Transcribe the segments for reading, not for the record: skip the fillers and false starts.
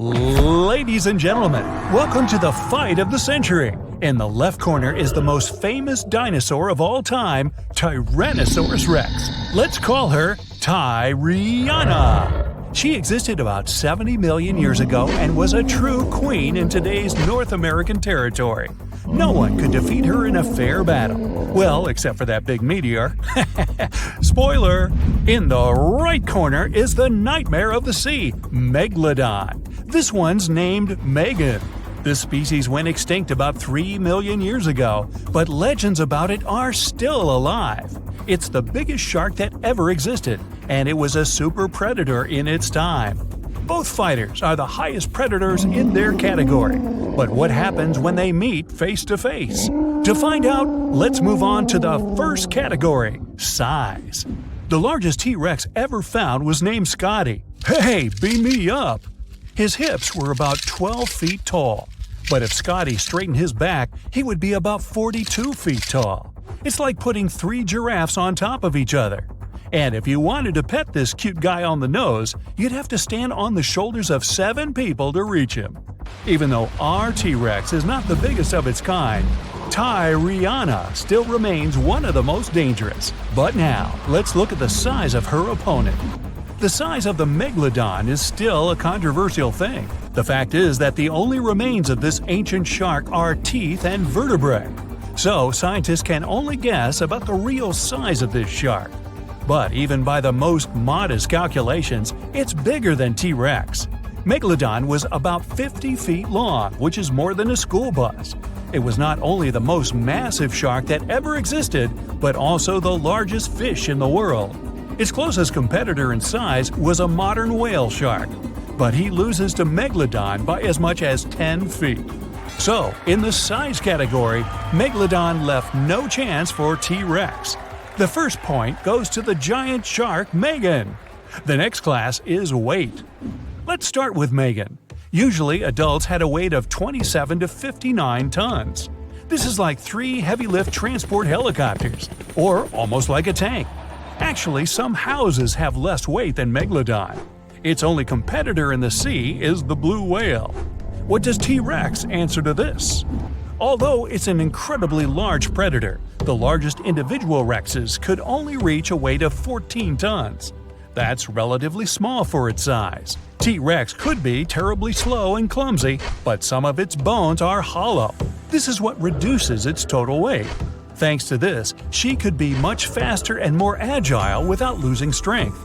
Ladies and gentlemen, welcome to the fight of the century. In the left corner is the most famous dinosaur of all time, Tyrannosaurus rex. Let's call her Tyranna. She existed about 70 million years ago and was a true queen in today's North American territory. No one could defeat her in a fair battle. Well, except for that big meteor. Spoiler! In the right corner is the nightmare of the sea, Megalodon. This one's named Megan. This species went extinct about 3 million years ago, but legends about it are still alive. It's the biggest shark that ever existed, and it was a super predator in its time. Both fighters are the highest predators in their category. But what happens when they meet face to face? To find out, let's move on to the first category, size. The largest T-Rex ever found was named Scotty. Hey, beam me up! His hips were about 12 feet tall. But if Scotty straightened his back, he would be about 42 feet tall. It's like putting 3 giraffes on top of each other. And if you wanted to pet this cute guy on the nose, you'd have to stand on the shoulders of 7 people to reach him. Even though our T-Rex is not the biggest of its kind, Tyranna still remains one of the most dangerous. But now, let's look at the size of her opponent. The size of the Megalodon is still a controversial thing. The fact is that the only remains of this ancient shark are teeth and vertebrae. So scientists can only guess about the real size of this shark. But even by the most modest calculations, it's bigger than T-Rex. Megalodon was about 50 feet long, which is more than a school bus. It was not only the most massive shark that ever existed, but also the largest fish in the world. Its closest competitor in size was a modern whale shark, but he loses to Megalodon by as much as 10 feet. So, in the size category, Megalodon left no chance for T-Rex. The first point goes to the giant shark Megan. The next class is weight. Let's start with Megan. Usually, adults had a weight of 27 to 59 tons. This is like 3 heavy-lift transport helicopters, or almost like a tank. Actually, some houses have less weight than Megalodon. Its only competitor in the sea is the blue whale. What does T-Rex answer to this? Although it's an incredibly large predator, the largest individual rexes could only reach a weight of 14 tons. That's relatively small for its size. T-Rex could be terribly slow and clumsy, but some of its bones are hollow. This is what reduces its total weight. Thanks to this, she could be much faster and more agile without losing strength.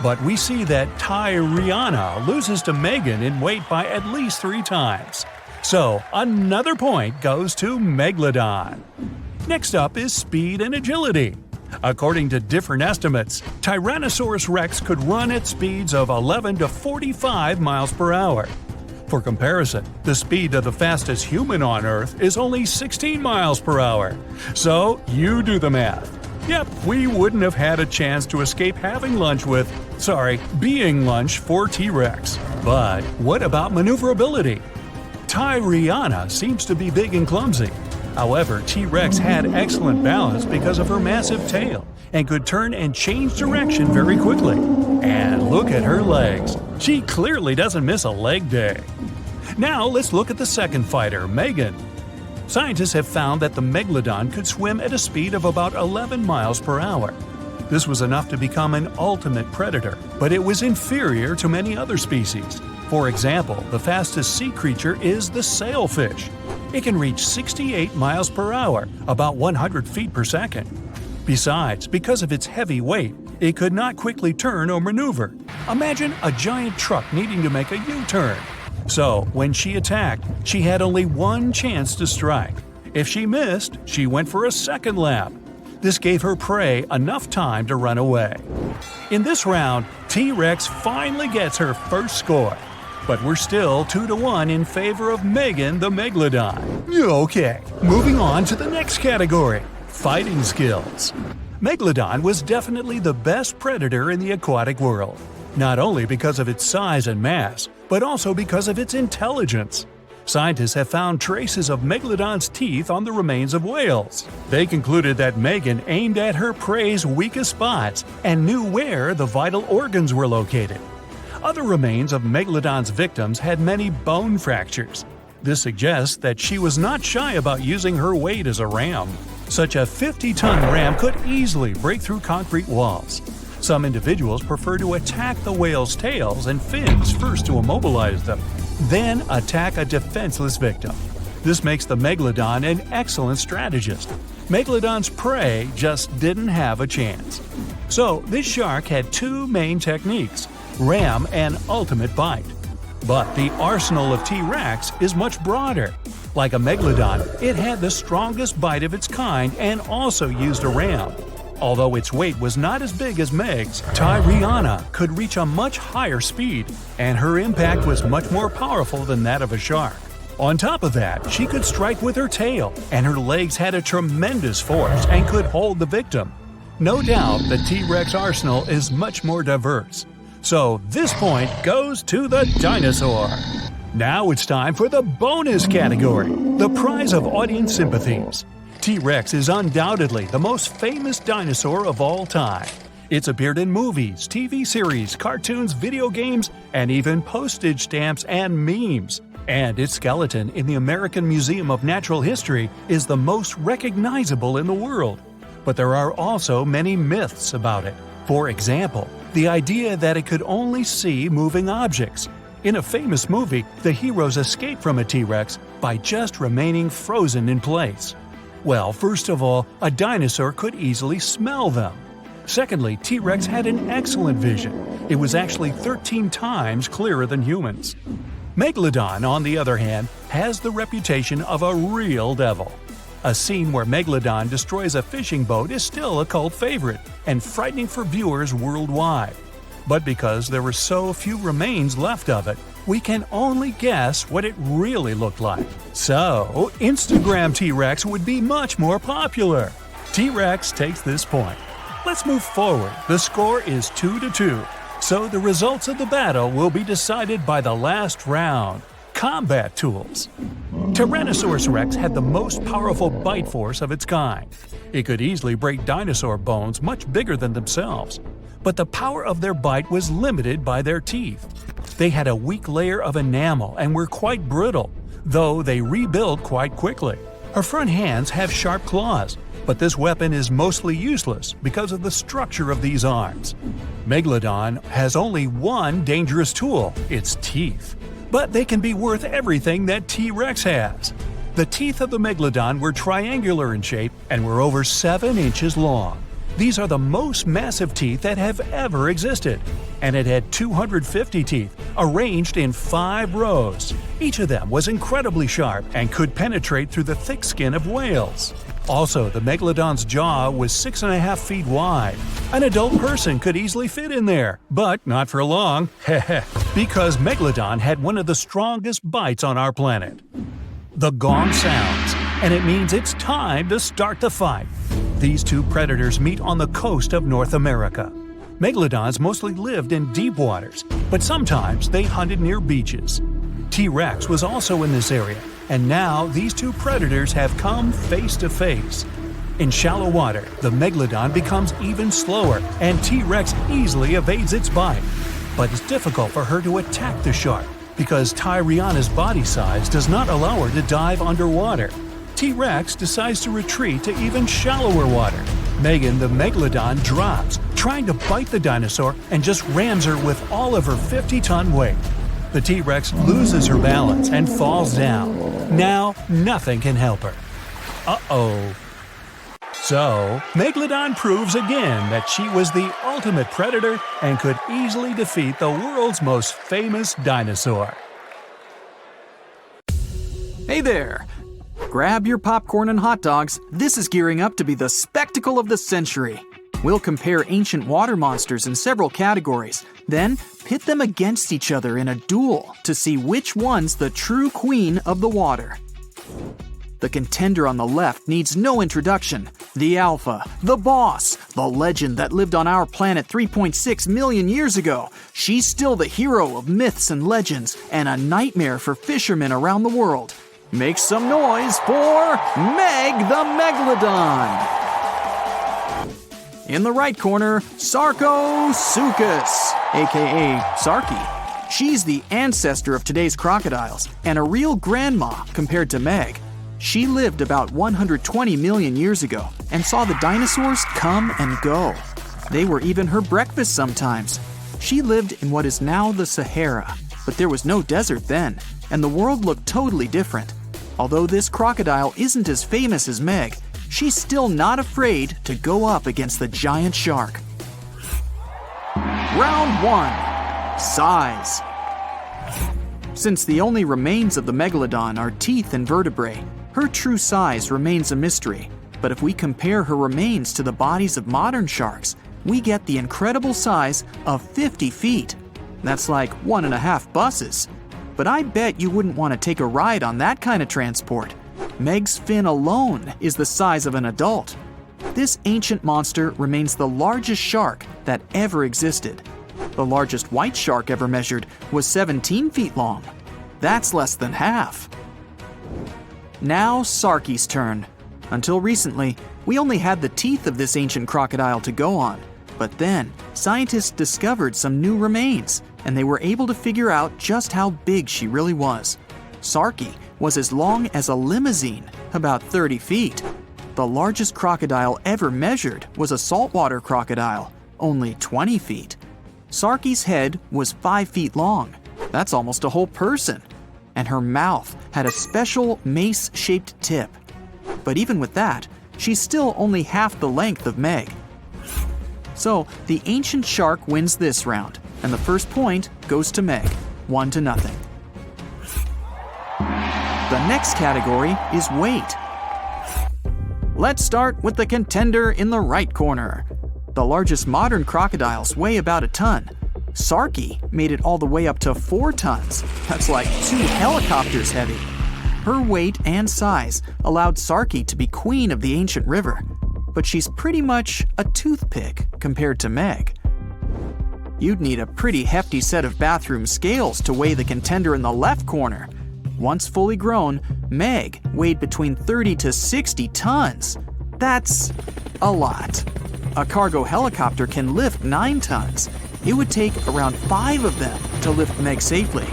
But we see that Tyranna loses to Megan in weight by at least 3 times. So, another point goes to Megalodon. Next up is speed and agility. According to different estimates, Tyrannosaurus rex could run at speeds of 11 to 45 miles per hour. For comparison, the speed of the fastest human on Earth is only 16 miles per hour. So, you do the math. Yep, we wouldn't have had a chance to escape being lunch for T-Rex. But what about maneuverability? Tyranna seems to be big and clumsy. However, T-Rex had excellent balance because of her massive tail and could turn and change direction very quickly. And look at her legs. She clearly doesn't miss a leg day. Now let's look at the second fighter, Megan. Scientists have found that the Megalodon could swim at a speed of about 11 miles per hour. This was enough to become an ultimate predator, but it was inferior to many other species. For example, the fastest sea creature is the sailfish. It can reach 68 miles per hour, about 100 feet per second. Besides, because of its heavy weight, it could not quickly turn or maneuver. Imagine a giant truck needing to make a U-turn. So, when she attacked, she had only one chance to strike. If she missed, she went for a second lap. This gave her prey enough time to run away. In this round, T-Rex finally gets her first score. But we're still 2-1 in favor of Megan the Megalodon. Okay, moving on to the next category, fighting skills. Megalodon was definitely the best predator in the aquatic world. Not only because of its size and mass, but also because of its intelligence. Scientists have found traces of Megalodon's teeth on the remains of whales. They concluded that Megan aimed at her prey's weakest spots and knew where the vital organs were located. Other remains of Megalodon's victims had many bone fractures. This suggests that she was not shy about using her weight as a ram. Such a 50-ton ram could easily break through concrete walls. Some individuals prefer to attack the whale's tails and fins first to immobilize them, then attack a defenseless victim. This makes the Megalodon an excellent strategist. Megalodon's prey just didn't have a chance. So this shark had two main techniques: ram and ultimate bite. But the arsenal of T-Rex is much broader. Like a Megalodon, it had the strongest bite of its kind and also used a ram. Although its weight was not as big as Meg's, Tyrannosaurus could reach a much higher speed, and her impact was much more powerful than that of a shark. On top of that, she could strike with her tail, and her legs had a tremendous force and could hold the victim. No doubt the T-Rex arsenal is much more diverse. So this point goes to the dinosaur. Now it's time for the bonus category, the prize of audience sympathies. T-Rex is undoubtedly the most famous dinosaur of all time. It's appeared in movies, TV series, cartoons, video games, and even postage stamps and memes. And its skeleton in the American Museum of Natural History is the most recognizable in the world. But there are also many myths about it. For example, the idea that it could only see moving objects. In a famous movie, the heroes escape from a T-Rex by just remaining frozen in place. Well, first of all, a dinosaur could easily smell them. Secondly, T-Rex had an excellent vision. It was actually 13 times clearer than humans. Megalodon, on the other hand, has the reputation of a real devil. A scene where Megalodon destroys a fishing boat is still a cult favorite and frightening for viewers worldwide. But because there were so few remains left of it, we can only guess what it really looked like. So, Instagram T-Rex would be much more popular. T-Rex takes this point. Let's move forward. The score is 2-2. So the results of the battle will be decided by the last round. Combat tools. Tyrannosaurus rex had the most powerful bite force of its kind. It could easily break dinosaur bones much bigger than themselves. But the power of their bite was limited by their teeth. They had a weak layer of enamel and were quite brittle, though they rebuild quite quickly. Her front hands have sharp claws, but this weapon is mostly useless because of the structure of these arms. Megalodon has only one dangerous tool, its teeth. But they can be worth everything that T-Rex has. The teeth of the Megalodon were triangular in shape and were over 7 inches long. These are the most massive teeth that have ever existed, and it had 250 teeth, arranged in 5 rows. Each of them was incredibly sharp and could penetrate through the thick skin of whales. Also, the Megalodon's jaw was 6.5 feet wide. An adult person could easily fit in there, but not for long, because Megalodon had one of the strongest bites on our planet. The gong sounds, and it means it's time to start the fight. These two predators meet on the coast of North America. Megalodons mostly lived in deep waters, but sometimes they hunted near beaches. T-Rex was also in this area, and now these two predators have come face to face. In shallow water, the Megalodon becomes even slower, and T-Rex easily evades its bite. But it's difficult for her to attack the shark, because Tyrannosaurus' body size does not allow her to dive underwater. T-Rex decides to retreat to even shallower water. Megan the Megalodon drops, trying to bite the dinosaur, and just rams her with all of her 50-ton weight. The T-Rex loses her balance and falls down. Now, nothing can help her. Uh-oh. So, Megalodon proves again that she was the ultimate predator and could easily defeat the world's most famous dinosaur. Hey there! Grab your popcorn and hot dogs. This is gearing up to be the spectacle of the century. We'll compare ancient water monsters in several categories, then pit them against each other in a duel to see which one's the true queen of the water. The contender on the left needs no introduction. The alpha, the boss, the legend that lived on our planet 3.6 million years ago. She's still the hero of myths and legends and a nightmare for fishermen around the world. Make some noise for Meg the Megalodon! In the right corner, Sarcosuchus, aka Sarky. She's the ancestor of today's crocodiles and a real grandma compared to Meg. She lived about 120 million years ago and saw the dinosaurs come and go. They were even her breakfast sometimes. She lived in what is now the Sahara, but there was no desert then, and the world looked totally different. Although this crocodile isn't as famous as Meg, she's still not afraid to go up against the giant shark. Round 1. Size. Since the only remains of the Megalodon are teeth and vertebrae, her true size remains a mystery. But if we compare her remains to the bodies of modern sharks, we get the incredible size of 50 feet. That's like 1.5 buses. But I bet you wouldn't want to take a ride on that kind of transport. Meg's fin alone is the size of an adult. This ancient monster remains the largest shark that ever existed. The largest white shark ever measured was 17 feet long. That's less than half. Now Sarky's turn. Until recently, we only had the teeth of this ancient crocodile to go on. But then, scientists discovered some new remains, and they were able to figure out just how big she really was. Sarky was as long as a limousine, about 30 feet. The largest crocodile ever measured was a saltwater crocodile, only 20 feet. Sarky's head was 5 feet long. That's almost a whole person. And her mouth had a special mace-shaped tip. But even with that, she's still only half the length of Meg. So the ancient shark wins this round, and the first point goes to Meg, 1-0. The next category is weight. Let's start with the contender in the right corner. The largest modern crocodiles weigh about a ton. Sarky made it all the way up to 4 tons. That's like 2 helicopters heavy. Her weight and size allowed Sarky to be queen of the ancient river. But she's pretty much a toothpick compared to Meg. You'd need a pretty hefty set of bathroom scales to weigh the contender in the left corner. Once fully grown, Meg weighed between 30 to 60 tons. That's a lot. A cargo helicopter can lift 9 tons. It would take around 5 of them to lift Meg safely.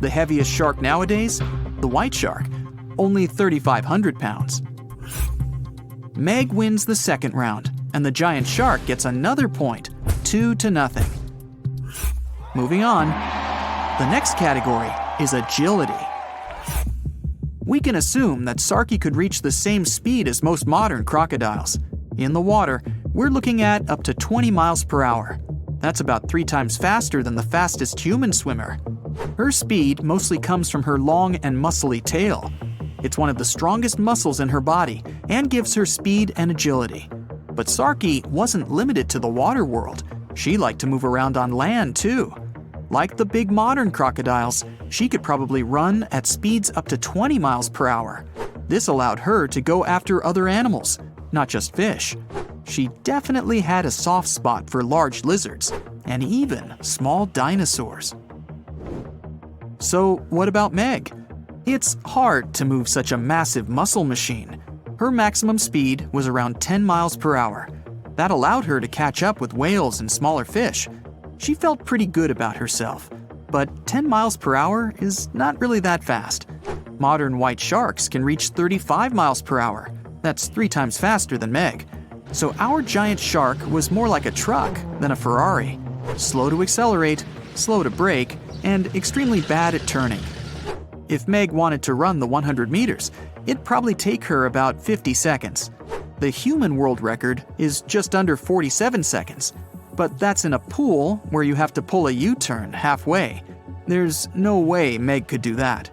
The heaviest shark nowadays, the white shark, only 3,500 pounds. Meg wins the second round, and the giant shark gets another point, 2-0. Moving on, the next category is agility. We can assume that Sarky could reach the same speed as most modern crocodiles. In the water, we're looking at up to 20 miles per hour. That's about 3 times faster than the fastest human swimmer. Her speed mostly comes from her long and muscly tail. It's one of the strongest muscles in her body and gives her speed and agility. But Sarky wasn't limited to the water world. She liked to move around on land too. Like the big modern crocodiles, she could probably run at speeds up to 20 miles per hour. This allowed her to go after other animals, not just fish. She definitely had a soft spot for large lizards and even small dinosaurs. So what about Meg? It's hard to move such a massive muscle machine. Her maximum speed was around 10 miles per hour. That allowed her to catch up with whales and smaller fish. She felt pretty good about herself, but 10 miles per hour is not really that fast. Modern white sharks can reach 35 miles per hour. That's 3 times faster than Meg. So our giant shark was more like a truck than a Ferrari. Slow to accelerate, slow to brake, and extremely bad at turning. If Meg wanted to run the 100 meters, it'd probably take her about 50 seconds. The human world record is just under 47 seconds, but that's in a pool where you have to pull a U-turn halfway. There's no way Meg could do that.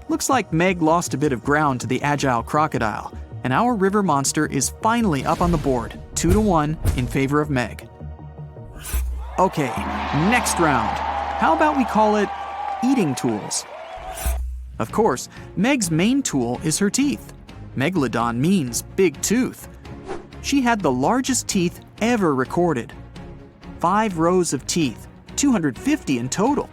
Looks like Meg lost a bit of ground to the agile crocodile, and our river monster is finally up on the board, 2-1 in favor of Meg. Okay, next round. How about we call it eating tools? Of course, Meg's main tool is her teeth. Megalodon means big tooth. She had the largest teeth ever recorded. 5 rows of teeth, 250 in total.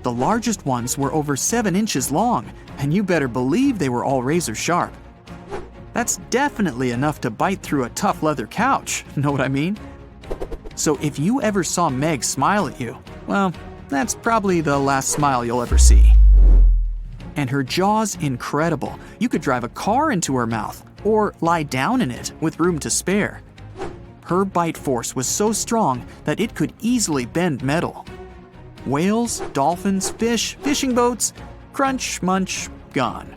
The largest ones were over 7 inches long, and you better believe they were all razor sharp. That's definitely enough to bite through a tough leather couch, know what I mean? So if you ever saw Meg smile at you, well, that's probably the last smile you'll ever see. And her jaw's incredible. You could drive a car into her mouth, or lie down in it with room to spare. Her bite force was so strong that it could easily bend metal. Whales, dolphins, fish, fishing boats, crunch, munch, gone.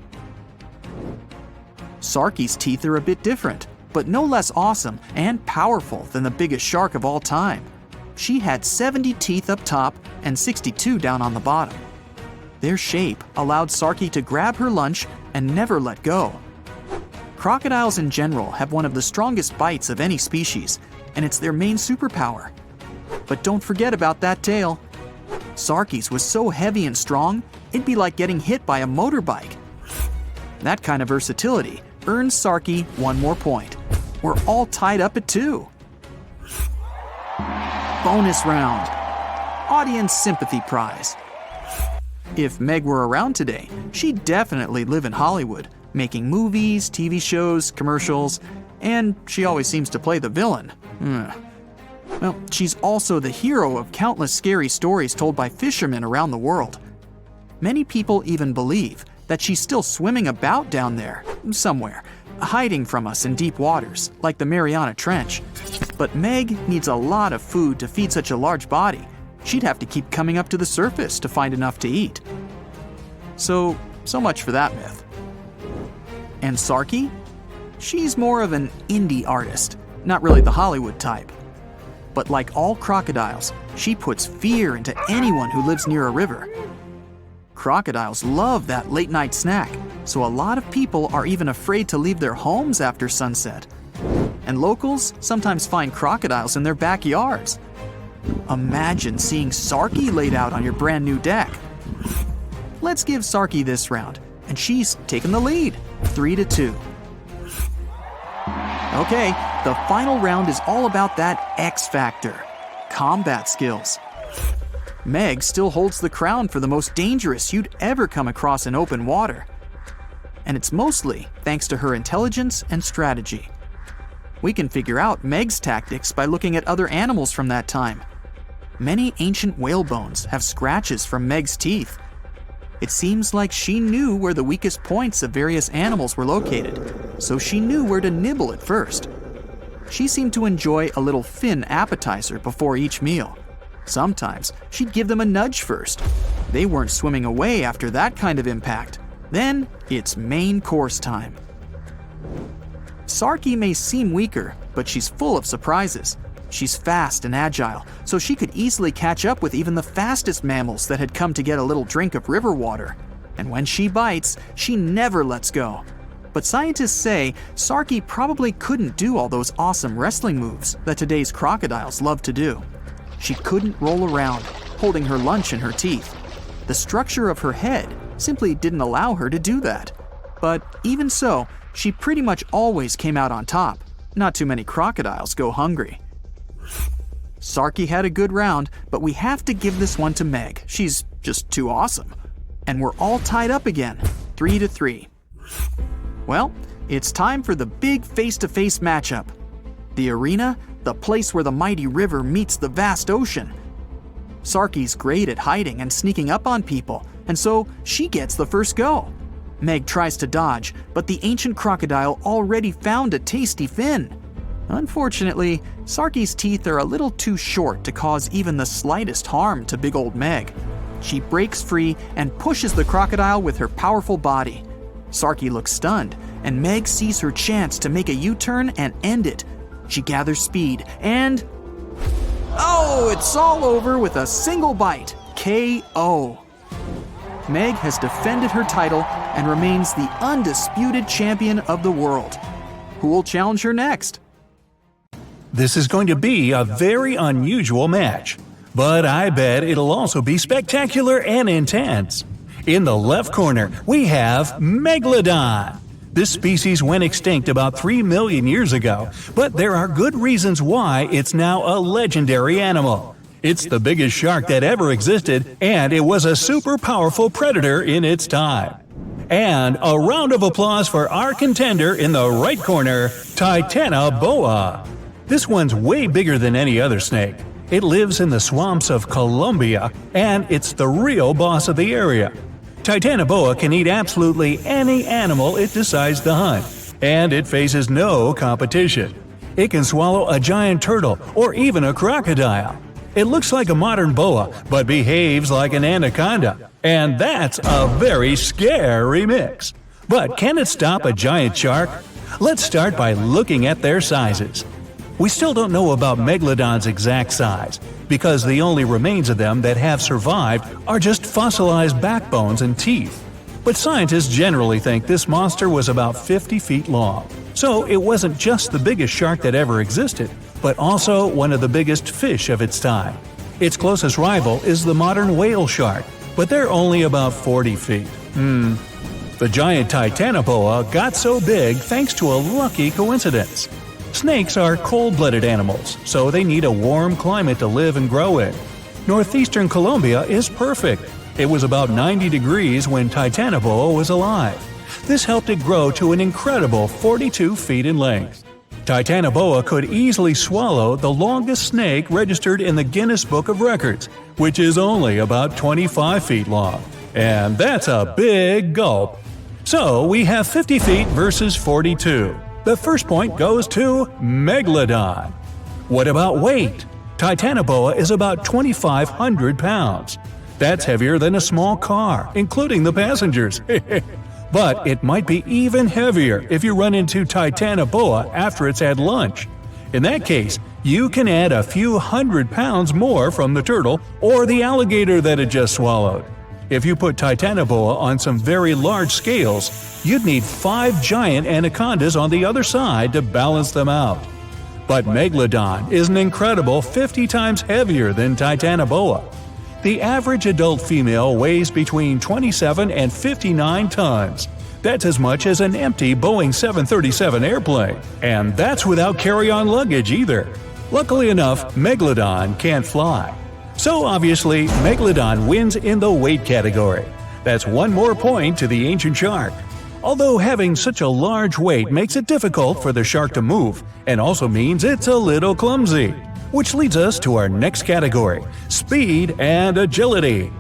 Sarki's teeth are a bit different, but no less awesome and powerful than the biggest shark of all time. She had 70 teeth up top and 62 down on the bottom. Their shape allowed Sarki to grab her lunch and never let go. Crocodiles in general have one of the strongest bites of any species, and it's their main superpower. But don't forget about that tail. Sarki's was so heavy and strong, it'd be like getting hit by a motorbike. That kind of versatility earns Sarki 1 more point. We're all tied up at 2. Bonus round. Audience sympathy prize. If Meg were around today, she'd definitely live in Hollywood, making movies, TV shows, commercials, and she always seems to play the villain. Well, she's also the hero of countless scary stories told by fishermen around the world. Many people even believe that she's still swimming about down there, somewhere, hiding from us in deep waters, like the Mariana Trench. But Meg needs a lot of food to feed such a large body. She'd have to keep coming up to the surface to find enough to eat. So much for that myth. And Sarki? She's more of an indie artist, not really the Hollywood type. But like all crocodiles, she puts fear into anyone who lives near a river. Crocodiles love that late-night snack, so a lot of people are even afraid to leave their homes after sunset. And locals sometimes find crocodiles in their backyards. Imagine seeing Sarki laid out on your brand new deck. Let's give Sarki this round, and she's taken the lead, 3-2. Okay, the final round is all about that X factor, combat skills. Meg still holds the crown for the most dangerous you'd ever come across in open water. And it's mostly thanks to her intelligence and strategy. We can figure out Meg's tactics by looking at other animals from that time. Many ancient whale bones have scratches from Meg's teeth. It seems like she knew where the weakest points of various animals were located, so she knew where to nibble at first. She seemed to enjoy a little fin appetizer before each meal. Sometimes she'd give them a nudge first. They weren't swimming away after that kind of impact. Then it's main course time. Sarki may seem weaker, but she's full of surprises. She's fast and agile, so she could easily catch up with even the fastest mammals that had come to get a little drink of river water. And when she bites, she never lets go. But scientists say Sarki probably couldn't do all those awesome wrestling moves that today's crocodiles love to do. She couldn't roll around, holding her lunch in her teeth. The structure of her head simply didn't allow her to do that. But even so, she pretty much always came out on top. Not too many crocodiles go hungry. Sarki had a good round, but we have to give this one to Meg. She's just too awesome. And we're all tied up again, 3-3. Well, it's time for the big face-to-face matchup. The arena, the place where the mighty river meets the vast ocean. Sarki's great at hiding and sneaking up on people, and so she gets the first go. Meg tries to dodge, but the ancient crocodile already found a tasty fin. Unfortunately, Sarki's teeth are a little too short to cause even the slightest harm to big old Meg. She breaks free and pushes the crocodile with her powerful body. Sarki looks stunned, and Meg sees her chance to make a U-turn and end it. She gathers speed and... oh, it's all over with a single bite. KO. Meg has defended her title and remains the undisputed champion of the world. Who will challenge her next? This is going to be a very unusual match, but I bet it'll also be spectacular and intense. In the left corner, we have Megalodon. This species went extinct about 3 million years ago, but there are good reasons why it's now a legendary animal. It's the biggest shark that ever existed, and it was a super powerful predator in its time. And a round of applause for our contender in the right corner, Titanoboa. This one's way bigger than any other snake. It lives in the swamps of Colombia, and it's the real boss of the area. Titanoboa can eat absolutely any animal it decides to hunt, and it faces no competition. It can swallow a giant turtle or even a crocodile. It looks like a modern boa, but behaves like an anaconda. And that's a very scary mix. But can it stop a giant shark? Let's start by looking at their sizes. We still don't know about Megalodon's exact size, because the only remains of them that have survived are just fossilized backbones and teeth. But scientists generally think this monster was about 50 feet long. So it wasn't just the biggest shark that ever existed, but also one of the biggest fish of its time. Its closest rival is the modern whale shark, but they're only about 40 feet. The giant Titanoboa got so big thanks to a lucky coincidence. Snakes are cold-blooded animals, so they need a warm climate to live and grow in. Northeastern Colombia is perfect. It was about 90 degrees when Titanoboa was alive. This helped it grow to an incredible 42 feet in length. Titanoboa could easily swallow the longest snake registered in the Guinness Book of Records, which is only about 25 feet long. And that's a big gulp. So we have 50 feet versus 42. The first point goes to Megalodon. What about weight? Titanoboa is about 2,500 pounds. That's heavier than a small car, including the passengers. But it might be even heavier if you run into Titanoboa after it's had lunch. In that case, you can add a few hundred pounds more from the turtle or the alligator that it just swallowed. If you put Titanoboa on some very large scales, you'd need 5 giant anacondas on the other side to balance them out. But Megalodon is an incredible 50 times heavier than Titanoboa. The average adult female weighs between 27 and 59 tons. That's as much as an empty Boeing 737 airplane. And that's without carry-on luggage either. Luckily enough, Megalodon can't fly. So obviously, Megalodon wins in the weight category. That's one more point to the ancient shark. Although having such a large weight makes it difficult for the shark to move, and also means it's a little clumsy. Which leads us to our next category, speed and agility.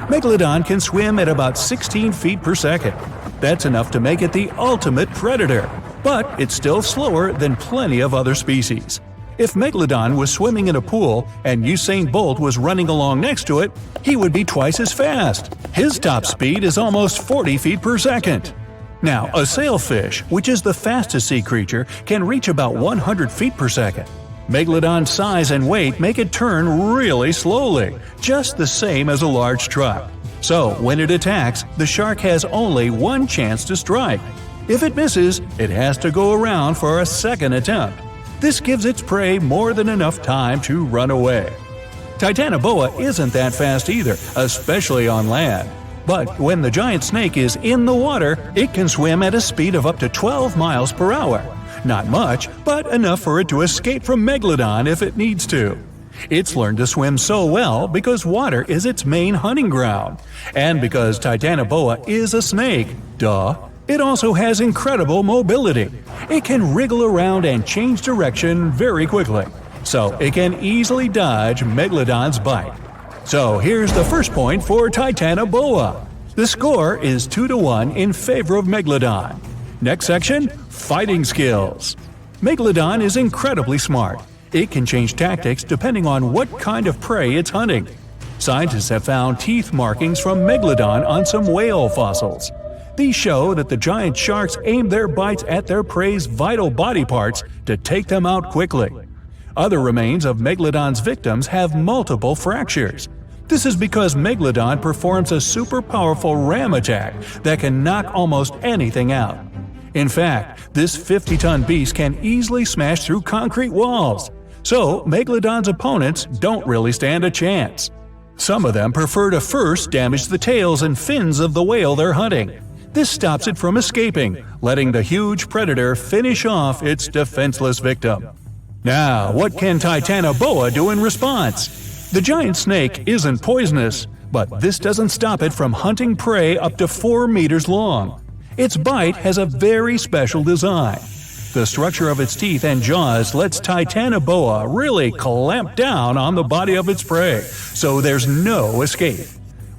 Megalodon can swim at about 16 feet per second. That's enough to make it the ultimate predator, but it's still slower than plenty of other species. If Megalodon was swimming in a pool and Usain Bolt was running along next to it, he would be twice as fast. His top speed is almost 40 feet per second. Now, a sailfish, which is the fastest sea creature, can reach about 100 feet per second. Megalodon's size and weight make it turn really slowly, just the same as a large truck. So, when it attacks, the shark has only one chance to strike. If it misses, it has to go around for a second attempt. This gives its prey more than enough time to run away. Titanoboa isn't that fast either, especially on land. But when the giant snake is in the water, it can swim at a speed of up to 12 miles per hour. Not much, but enough for it to escape from Megalodon if it needs to. It's learned to swim so well because water is its main hunting ground. And because Titanoboa is a snake, it also has incredible mobility. It can wriggle around and change direction very quickly, so it can easily dodge Megalodon's bite. So here's the first point for Titanoboa. The score is 2-1 in favor of Megalodon. Next section, fighting skills. Megalodon is incredibly smart. It can change tactics depending on what kind of prey it's hunting. Scientists have found teeth markings from Megalodon on some whale fossils. These show that the giant sharks aim their bites at their prey's vital body parts to take them out quickly. Other remains of Megalodon's victims have multiple fractures. This is because Megalodon performs a super powerful ram attack that can knock almost anything out. In fact, this 50-ton beast can easily smash through concrete walls. So, Megalodon's opponents don't really stand a chance. Some of them prefer to first damage the tails and fins of the whale they're hunting. This stops it from escaping, letting the huge predator finish off its defenseless victim. Now, what can Titanoboa do in response? The giant snake isn't poisonous, but this doesn't stop it from hunting prey up to 4 meters long. Its bite has a very special design. The structure of its teeth and jaws lets Titanoboa really clamp down on the body of its prey, so there's no escape.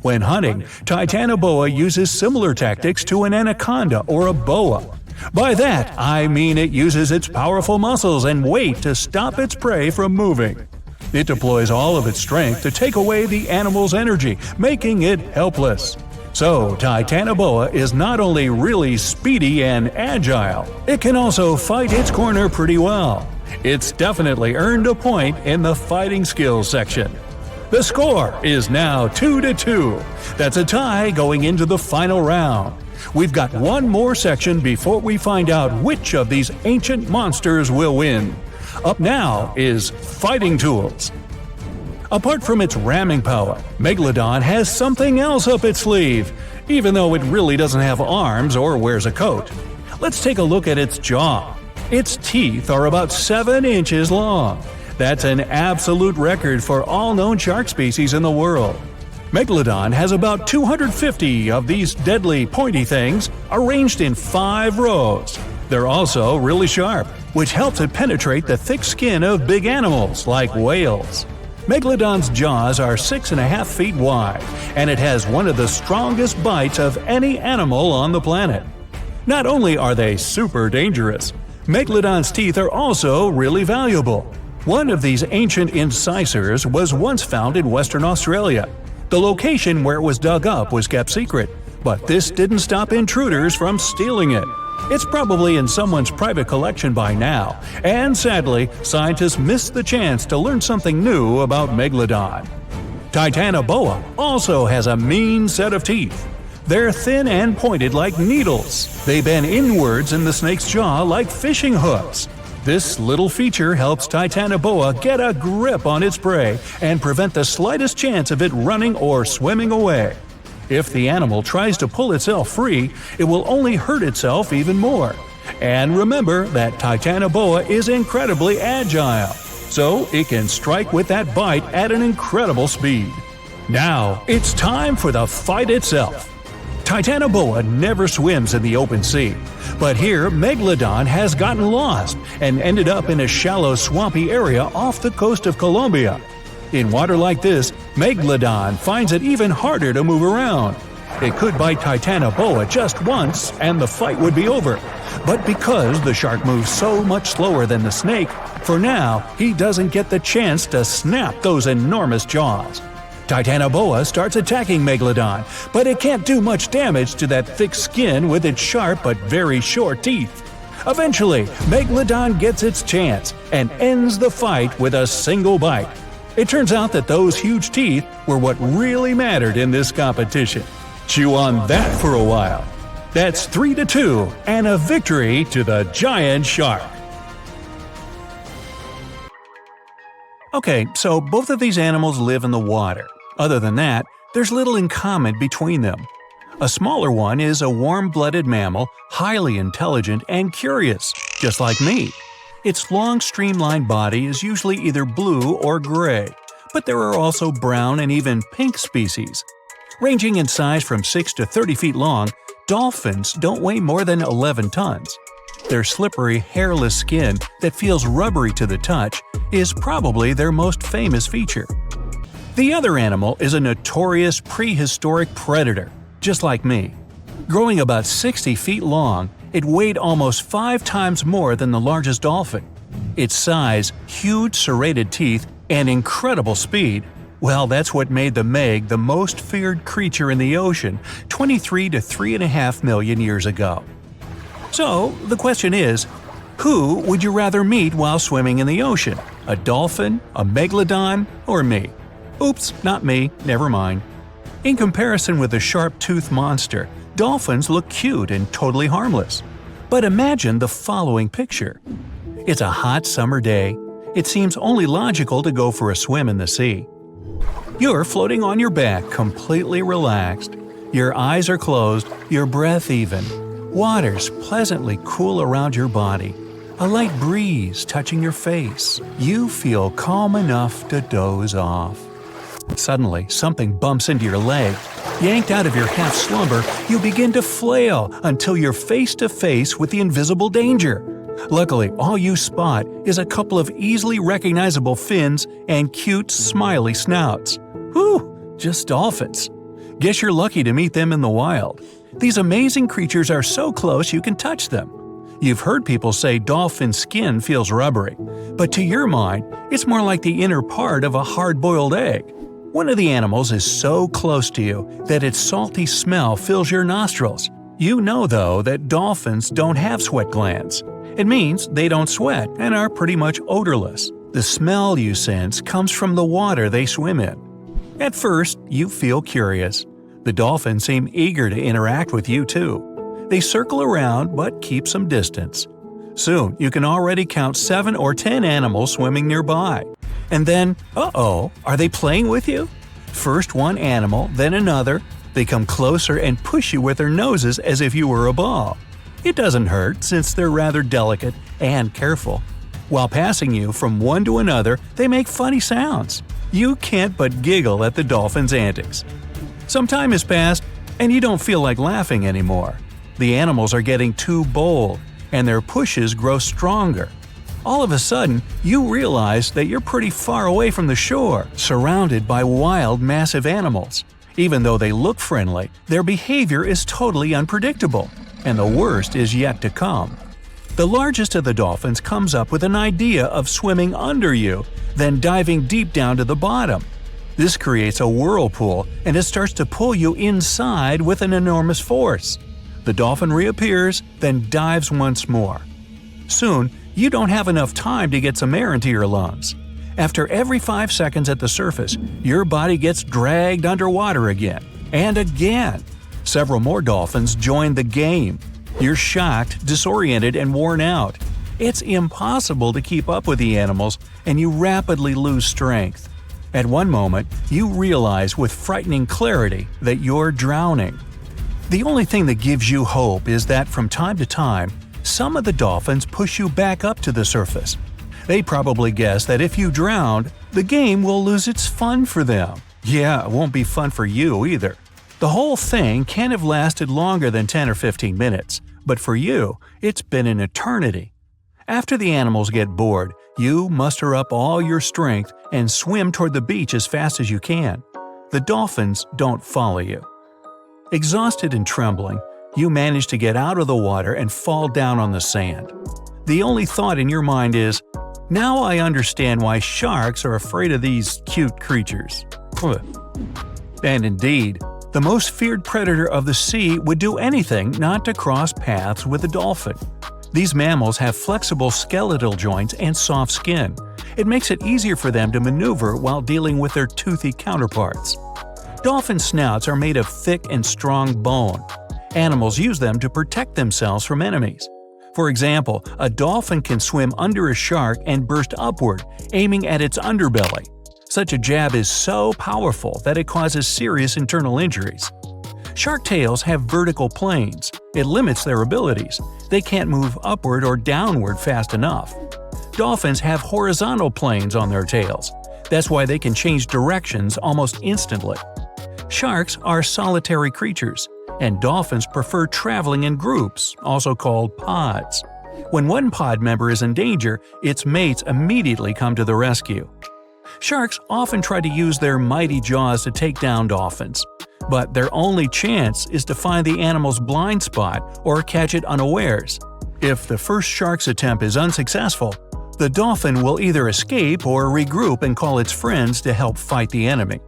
When hunting, Titanoboa uses similar tactics to an anaconda or a boa. By that, I mean it uses its powerful muscles and weight to stop its prey from moving. It deploys all of its strength to take away the animal's energy, making it helpless. So, Titanoboa is not only really speedy and agile, it can also fight its corner pretty well. It's definitely earned a point in the fighting skills section. The score is now 2-2. That's a tie going into the final round. We've got one more section before we find out which of these ancient monsters will win. Up now is Fighting Tools. Apart from its ramming power, Megalodon has something else up its sleeve, even though it really doesn't have arms or wears a coat. Let's take a look at its jaw. Its teeth are about 7 inches long. That's an absolute record for all known shark species in the world. Megalodon has about 250 of these deadly pointy things arranged in 5 rows. They're also really sharp, which helps it penetrate the thick skin of big animals like whales. Megalodon's jaws are 6.5 feet wide, and it has one of the strongest bites of any animal on the planet. Not only are they super dangerous, Megalodon's teeth are also really valuable. One of these ancient incisors was once found in Western Australia. The location where it was dug up was kept secret, but this didn't stop intruders from stealing it. It's probably in someone's private collection by now, and sadly, scientists missed the chance to learn something new about Megalodon. Titanoboa also has a mean set of teeth. They're thin and pointed like needles. They bend inwards in the snake's jaw like fishing hooks. This little feature helps Titanoboa get a grip on its prey and prevent the slightest chance of it running or swimming away. If the animal tries to pull itself free, it will only hurt itself even more. And remember that Titanoboa is incredibly agile, so it can strike with that bite at an incredible speed. Now, it's time for the fight itself. Titanoboa never swims in the open sea, but here Megalodon has gotten lost and ended up in a shallow swampy area off the coast of Colombia. In water like this, Megalodon finds it even harder to move around. It could bite Titanoboa just once and the fight would be over. But because the shark moves so much slower than the snake, for now he doesn't get the chance to snap those enormous jaws. Titanoboa starts attacking Megalodon, but it can't do much damage to that thick skin with its sharp but very short teeth. Eventually, Megalodon gets its chance and ends the fight with a single bite. It turns out that those huge teeth were what really mattered in this competition. Chew on that for a while. That's 3-2 and a victory to the giant shark. Okay, so both of these animals live in the water. Other than that, there's little in common between them. A smaller one is a warm-blooded mammal, highly intelligent and curious, just like me. Its long, streamlined body is usually either blue or gray, but there are also brown and even pink species. Ranging in size from 6 to 30 feet long, dolphins don't weigh more than 11 tons. Their slippery, hairless skin that feels rubbery to the touch is probably their most famous feature. The other animal is a notorious prehistoric predator, just like me. Growing about 60 feet long, it weighed almost 5 times more than the largest dolphin. Its size, huge serrated teeth, and incredible speed, well, that's what made the Meg the most feared creature in the ocean 23 to 3.5 million years ago. So, the question is, who would you rather meet while swimming in the ocean? A dolphin, a megalodon, or me? Oops, not me, never mind. In comparison with the sharp-toothed monster, dolphins look cute and totally harmless. But imagine the following picture. It's a hot summer day. It seems only logical to go for a swim in the sea. You're floating on your back, completely relaxed. Your eyes are closed, your breath even. Water's pleasantly cool around your body. A light breeze touching your face. You feel calm enough to doze off. Suddenly, something bumps into your leg. Yanked out of your half-slumber, you begin to flail until you're face-to-face with the invisible danger. Luckily, all you spot is a couple of easily recognizable fins and cute, smiley snouts. Whew, just dolphins. Guess you're lucky to meet them in the wild. These amazing creatures are so close you can touch them. You've heard people say dolphin skin feels rubbery, but to your mind, it's more like the inner part of a hard-boiled egg. One of the animals is so close to you that its salty smell fills your nostrils. You know, though, that dolphins don't have sweat glands. It means they don't sweat and are pretty much odorless. The smell you sense comes from the water they swim in. At first, you feel curious. The dolphins seem eager to interact with you, too. They circle around but keep some distance. Soon, you can already count 7 or 10 animals swimming nearby. And then, uh-oh, are they playing with you? First one animal, then another. They come closer and push you with their noses as if you were a ball. It doesn't hurt since they're rather delicate and careful. While passing you from one to another, they make funny sounds. You can't but giggle at the dolphins' antics. Some time has passed, and you don't feel like laughing anymore. The animals are getting too bold, and their pushes grow stronger. All of a sudden, you realize that you're pretty far away from the shore, surrounded by wild, massive animals. Even though they look friendly, their behavior is totally unpredictable, and the worst is yet to come. The largest of the dolphins comes up with an idea of swimming under you, then diving deep down to the bottom. This creates a whirlpool, and it starts to pull you inside with an enormous force. The dolphin reappears, then dives once more. Soon, you don't have enough time to get some air into your lungs. After every 5 seconds at the surface, your body gets dragged underwater again and again. Several more dolphins join the game. You're shocked, disoriented, and worn out. It's impossible to keep up with the animals, and you rapidly lose strength. At one moment, you realize with frightening clarity that you're drowning. The only thing that gives you hope is that from time to time, some of the dolphins push you back up to the surface. They probably guess that if you drown, the game will lose its fun for them. Yeah, it won't be fun for you either. The whole thing can't have lasted longer than 10 or 15 minutes, but for you, it's been an eternity. After the animals get bored, you muster up all your strength and swim toward the beach as fast as you can. The dolphins don't follow you. Exhausted and trembling, you manage to get out of the water and fall down on the sand. The only thought in your mind is, now I understand why sharks are afraid of these cute creatures. And indeed, the most feared predator of the sea would do anything not to cross paths with a dolphin. These mammals have flexible skeletal joints and soft skin. It makes it easier for them to maneuver while dealing with their toothy counterparts. Dolphin snouts are made of thick and strong bone. Animals use them to protect themselves from enemies. For example, a dolphin can swim under a shark and burst upward, aiming at its underbelly. Such a jab is so powerful that it causes serious internal injuries. Shark tails have vertical planes. It limits their abilities. They can't move upward or downward fast enough. Dolphins have horizontal planes on their tails. That's why they can change directions almost instantly. Sharks are solitary creatures, and dolphins prefer traveling in groups, also called pods. When one pod member is in danger, its mates immediately come to the rescue. Sharks often try to use their mighty jaws to take down dolphins, but their only chance is to find the animal's blind spot or catch it unawares. If the first shark's attempt is unsuccessful, the dolphin will either escape or regroup and call its friends to help fight the enemy.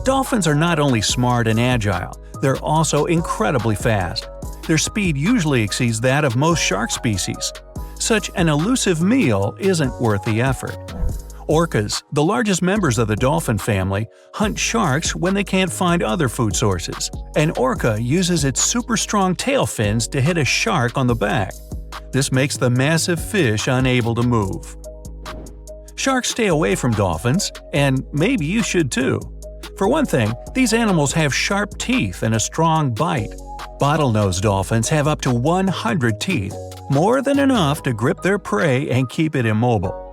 Dolphins are not only smart and agile, they're also incredibly fast. Their speed usually exceeds that of most shark species. Such an elusive meal isn't worth the effort. Orcas, the largest members of the dolphin family, hunt sharks when they can't find other food sources. An orca uses its super strong tail fins to hit a shark on the back. This makes the massive fish unable to move. Sharks stay away from dolphins, and maybe you should too. For one thing, these animals have sharp teeth and a strong bite. Bottlenose dolphins have up to 100 teeth, more than enough to grip their prey and keep it immobile.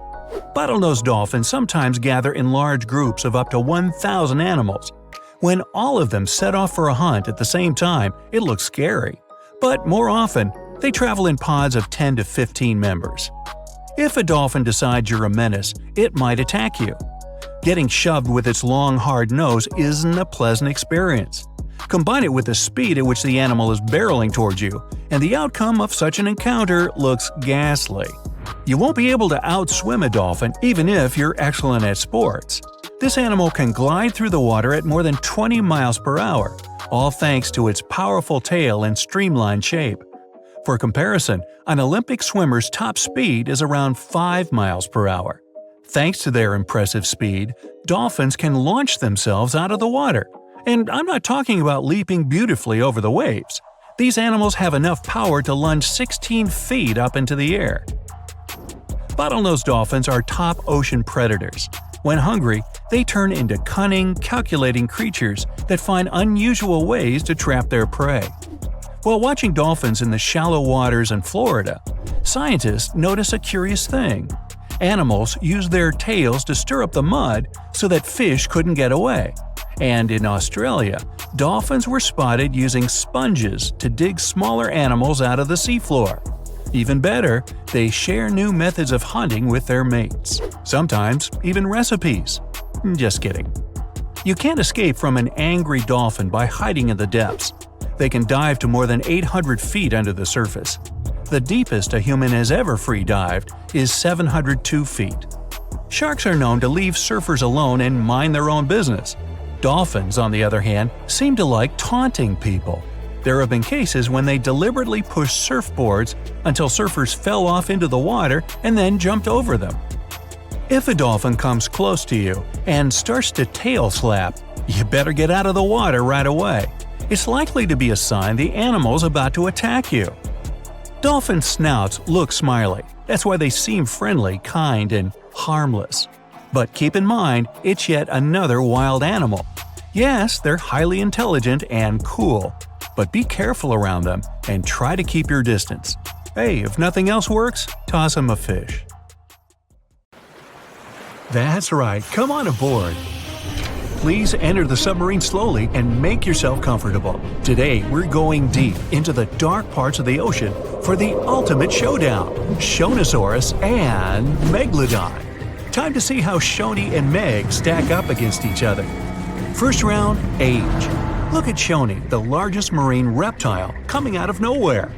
Bottlenose dolphins sometimes gather in large groups of up to 1,000 animals. When all of them set off for a hunt at the same time, it looks scary. But more often, they travel in pods of 10 to 15 members. If a dolphin decides you're a menace, it might attack you. Getting shoved with its long, hard nose isn't a pleasant experience. Combine it with the speed at which the animal is barreling towards you, and the outcome of such an encounter looks ghastly. You won't be able to outswim a dolphin even if you're excellent at sports. This animal can glide through the water at more than 20 miles per hour, all thanks to its powerful tail and streamlined shape. For comparison, an Olympic swimmer's top speed is around 5 miles per hour. Thanks to their impressive speed, dolphins can launch themselves out of the water. And I'm not talking about leaping beautifully over the waves. These animals have enough power to lunge 16 feet up into the air. Bottlenose dolphins are top ocean predators. When hungry, they turn into cunning, calculating creatures that find unusual ways to trap their prey. While watching dolphins in the shallow waters in Florida, scientists notice a curious thing. Animals use their tails to stir up the mud so that fish couldn't get away. And in Australia, dolphins were spotted using sponges to dig smaller animals out of the seafloor. Even better, they share new methods of hunting with their mates. Sometimes even recipes. Just kidding. You can't escape from an angry dolphin by hiding in the depths. They can dive to more than 800 feet under the surface. The deepest a human has ever free-dived is 702 feet. Sharks are known to leave surfers alone and mind their own business. Dolphins, on the other hand, seem to like taunting people. There have been cases when they deliberately pushed surfboards until surfers fell off into the water and then jumped over them. If a dolphin comes close to you and starts to tail slap, you better get out of the water right away. It's likely to be a sign the animal's about to attack you. Dolphin snouts look smiley. That's why they seem friendly, kind, and harmless. But keep in mind, it's yet another wild animal. Yes, they're highly intelligent and cool, but be careful around them and try to keep your distance. Hey, if nothing else works, toss them a fish. That's right, come on aboard. Please enter the submarine slowly and make yourself comfortable. Today, we're going deep into the dark parts of the ocean for the ultimate showdown, Shownosaurus and Megalodon. Time to see how Shoney and Meg stack up against each other. First round, age. Look at Shoney, the largest marine reptile, coming out of nowhere.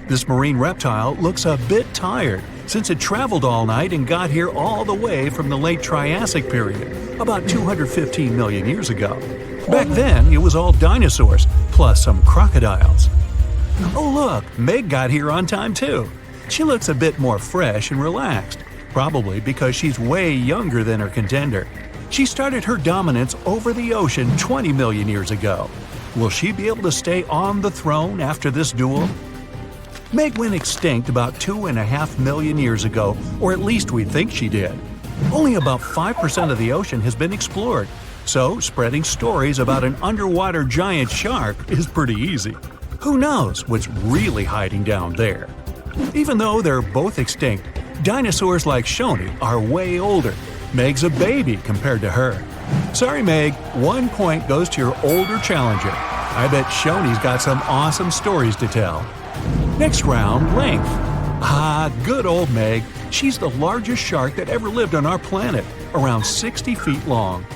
This marine reptile looks a bit tired since it traveled all night and got here all the way from the late Triassic period, about 215 million years ago. Back then, it was all dinosaurs, plus some crocodiles. Oh look, Meg got here on time too. She looks a bit more fresh and relaxed, probably because she's way younger than her contender. She started her dominance over the ocean 20 million years ago. Will she be able to stay on the throne after this duel? Meg went extinct about 2.5 million years ago, or at least we think she did. Only about 5% of the ocean has been explored, so spreading stories about an underwater giant shark is pretty easy. Who knows what's really hiding down there? Even though they're both extinct, dinosaurs like Shoney are way older. Meg's a baby compared to her. Sorry Meg, 1 point goes to your older challenger. I bet Shoney's got some awesome stories to tell. Next round, length. Ah, good old Meg. She's the largest shark that ever lived on our planet, around 60 feet long.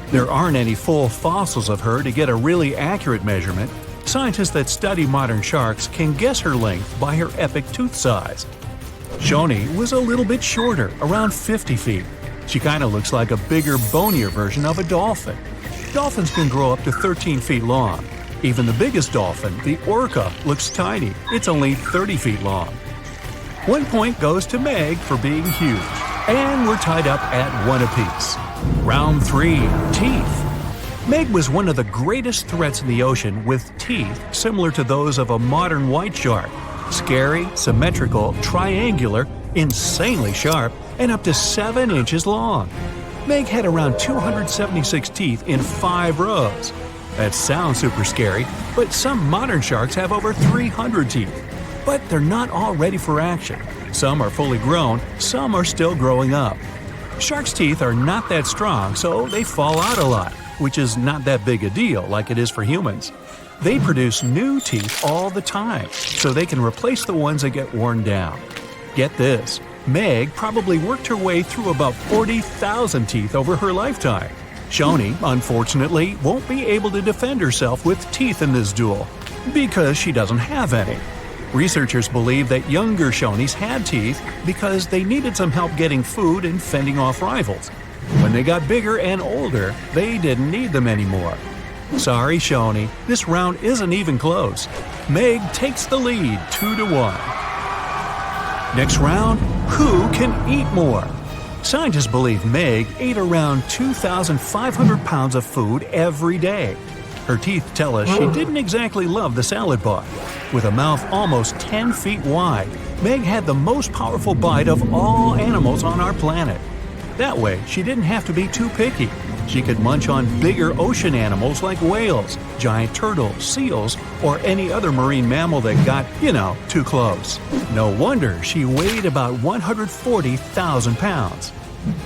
There aren't any full fossils of her to get a really accurate measurement. Scientists that study modern sharks can guess her length by her epic tooth size. Shoney was a little bit shorter, around 50 feet. She kinda looks like a bigger, bonier version of a dolphin. Dolphins can grow up to 13 feet long. Even the biggest dolphin, the orca, looks tiny. It's only 30 feet long. 1 point goes to Meg for being huge. And we're tied up at 1 apiece. Round 3, teeth. Meg was one of the greatest threats in the ocean with teeth similar to those of a modern white shark. Scary, symmetrical, triangular, insanely sharp, and up to 7 inches long. Meg had around 276 teeth in 5 rows. That sounds super scary, but some modern sharks have over 300 teeth. But they're not all ready for action. Some are fully grown, some are still growing up. Sharks' teeth are not that strong, so they fall out a lot, which is not that big a deal like it is for humans. They produce new teeth all the time, so they can replace the ones that get worn down. Get this, Meg probably worked her way through about 40,000 teeth over her lifetime. Shoni, unfortunately, won't be able to defend herself with teeth in this duel, because she doesn't have any. Researchers believe that younger Shonis had teeth because they needed some help getting food and fending off rivals. When they got bigger and older, they didn't need them anymore. Sorry, Shoni, this round isn't even close. Meg takes the lead 2-1. Next round, who can eat more? Scientists believe Meg ate around 2,500 pounds of food every day. Her teeth tell us she didn't exactly love the salad bar. With a mouth almost 10 feet wide, Meg had the most powerful bite of all animals on our planet. That way, she didn't have to be too picky. She could munch on bigger ocean animals like whales, giant turtles, seals, or any other marine mammal that got, too close. No wonder she weighed about 140,000 pounds.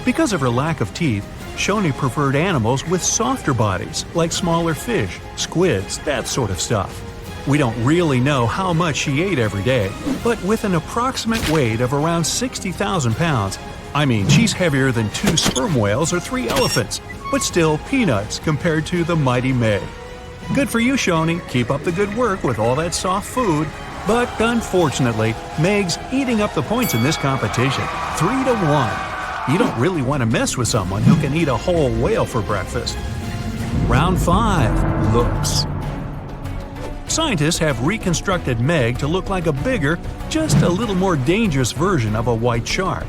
Because of her lack of teeth, Shoni preferred animals with softer bodies, like smaller fish, squids, that sort of stuff. We don't really know how much she ate every day, but with an approximate weight of around 60,000 pounds, she's heavier than 2 sperm whales or 3 elephants, but still peanuts compared to the mighty Meg. Good for you, Shoni. Keep up the good work with all that soft food. But unfortunately, Meg's eating up the points in this competition, 3-1. You don't really want to mess with someone who can eat a whole whale for breakfast. Round 5. Looks. Scientists have reconstructed Meg to look like a bigger, just a little more dangerous version of a white shark.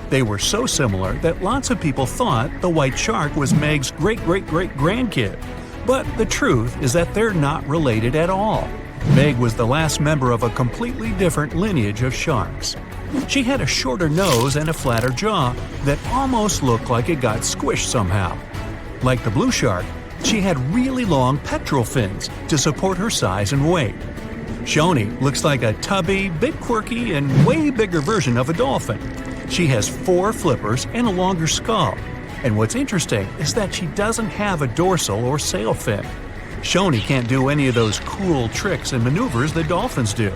They were so similar that lots of people thought the white shark was Meg's great-great-great-grandkid. But the truth is that they're not related at all. Meg was the last member of a completely different lineage of sharks. She had a shorter nose and a flatter jaw that almost looked like it got squished somehow. Like the blue shark, she had really long pectoral fins to support her size and weight. Shoni looks like a tubby, bit quirky, and way bigger version of a dolphin. She has 4 flippers and a longer skull. And what's interesting is that she doesn't have a dorsal or sail fin. Shoni can't do any of those cool tricks and maneuvers that dolphins do.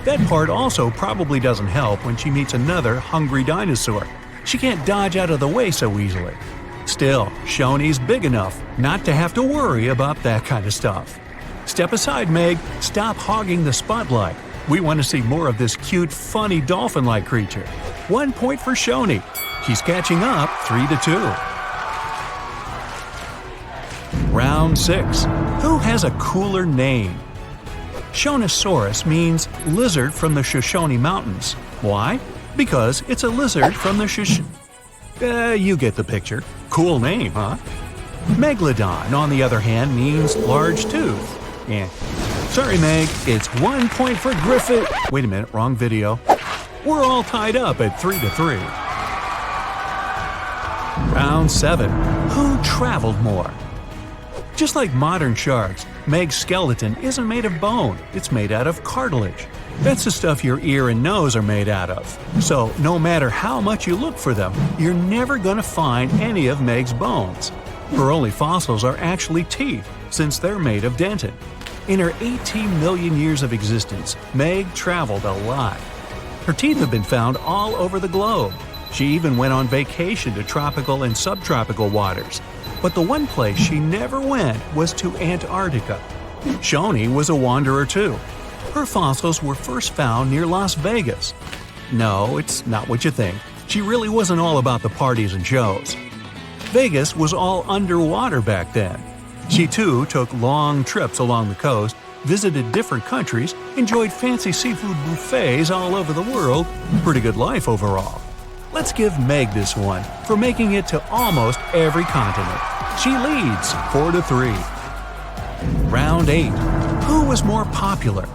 That part also probably doesn't help when she meets another hungry dinosaur. She can't dodge out of the way so easily. Still, Shoni's big enough not to have to worry about that kind of stuff. Step aside, Meg. Stop hogging the spotlight. We want to see more of this cute, funny dolphin-like creature. 1 point for Shoni. She's catching up 3-2. Round 6. Who has a cooler name? Shonisaurus means lizard from the Shoshone Mountains. Why? Because it's a lizard from the you get the picture. Cool name, huh? Megalodon, on the other hand, means large tooth. Sorry, Meg, it's 1 point for Griffith. Wait a minute, wrong video. We're all tied up at 3-3. Round 7. Who traveled more? Just like modern sharks, Meg's skeleton isn't made of bone, it's made out of cartilage. That's the stuff your ear and nose are made out of. So, no matter how much you look for them, you're never gonna find any of Meg's bones. Her only fossils are actually teeth, since they're made of dentin. In her 18 million years of existence, Meg traveled a lot. Her teeth have been found all over the globe. She even went on vacation to tropical and subtropical waters. But the one place she never went was to Antarctica. Shoni was a wanderer too. Her fossils were first found near Las Vegas. No, it's not what you think. She really wasn't all about the parties and shows. Vegas was all underwater back then. She too took long trips along the coast, visited different countries, enjoyed fancy seafood buffets all over the world. Pretty good life overall. Let's give Meg this one for making it to almost every continent. She leads 4-3. Round 8. Who was more popular?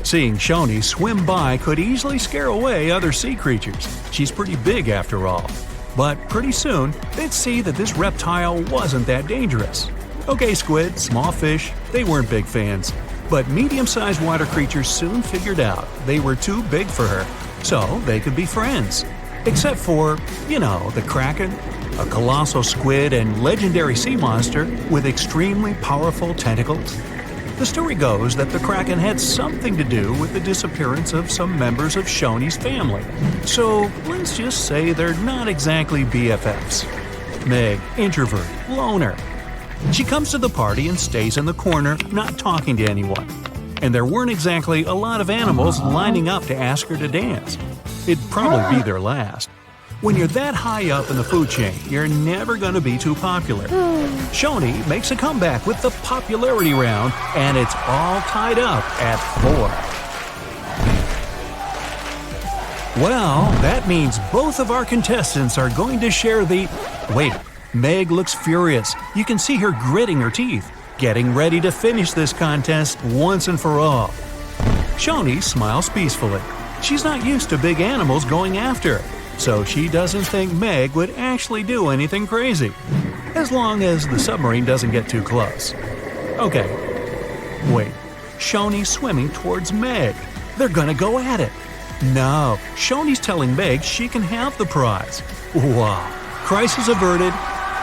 Seeing Shoni swim by could easily scare away other sea creatures. She's pretty big after all. But pretty soon, they'd see that this reptile wasn't that dangerous. Okay, squid, small fish, they weren't big fans. But medium-sized water creatures soon figured out they were too big for her, so they could be friends. Except for, the Kraken, a colossal squid and legendary sea monster with extremely powerful tentacles. The story goes that the Kraken had something to do with the disappearance of some members of Shoney's family. So let's just say they're not exactly BFFs. Meg, introvert, loner. She comes to the party and stays in the corner, not talking to anyone. And there weren't exactly a lot of animals lining up to ask her to dance. It'd probably be their last. When you're that high up in the food chain, you're never going to be too popular. Shoney makes a comeback with the popularity round, and it's all tied up at 4. Well, that means both of our contestants are going to share the… Wait, Meg looks furious. You can see her gritting her teeth, getting ready to finish this contest once and for all. Shoney smiles peacefully. She's not used to big animals going after her, so she doesn't think Meg would actually do anything crazy, as long as the submarine doesn't get too close. Okay, wait, Shoney's swimming towards Meg. They're gonna go at it. No, Shoney's telling Meg she can have the prize. Wow, crisis averted.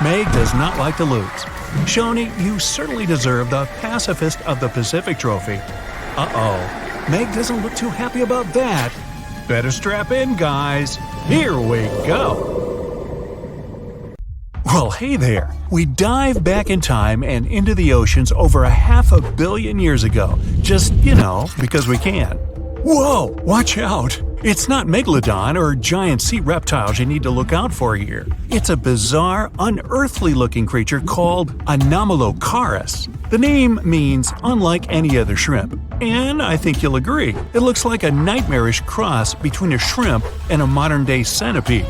Meg does not like to lose. Shoney, you certainly deserve the Pacifist of the Pacific trophy. Uh-oh. Meg doesn't look too happy about that. Better strap in, guys. Here we go. Well, hey there. We dive back in time and into the oceans over 500 million years ago. Just, because we can. Whoa, watch out. It's not Megalodon or giant sea reptiles you need to look out for here. It's a bizarre, unearthly-looking creature called Anomalocaris. The name means unlike any other shrimp, and I think you'll agree, it looks like a nightmarish cross between a shrimp and a modern-day centipede.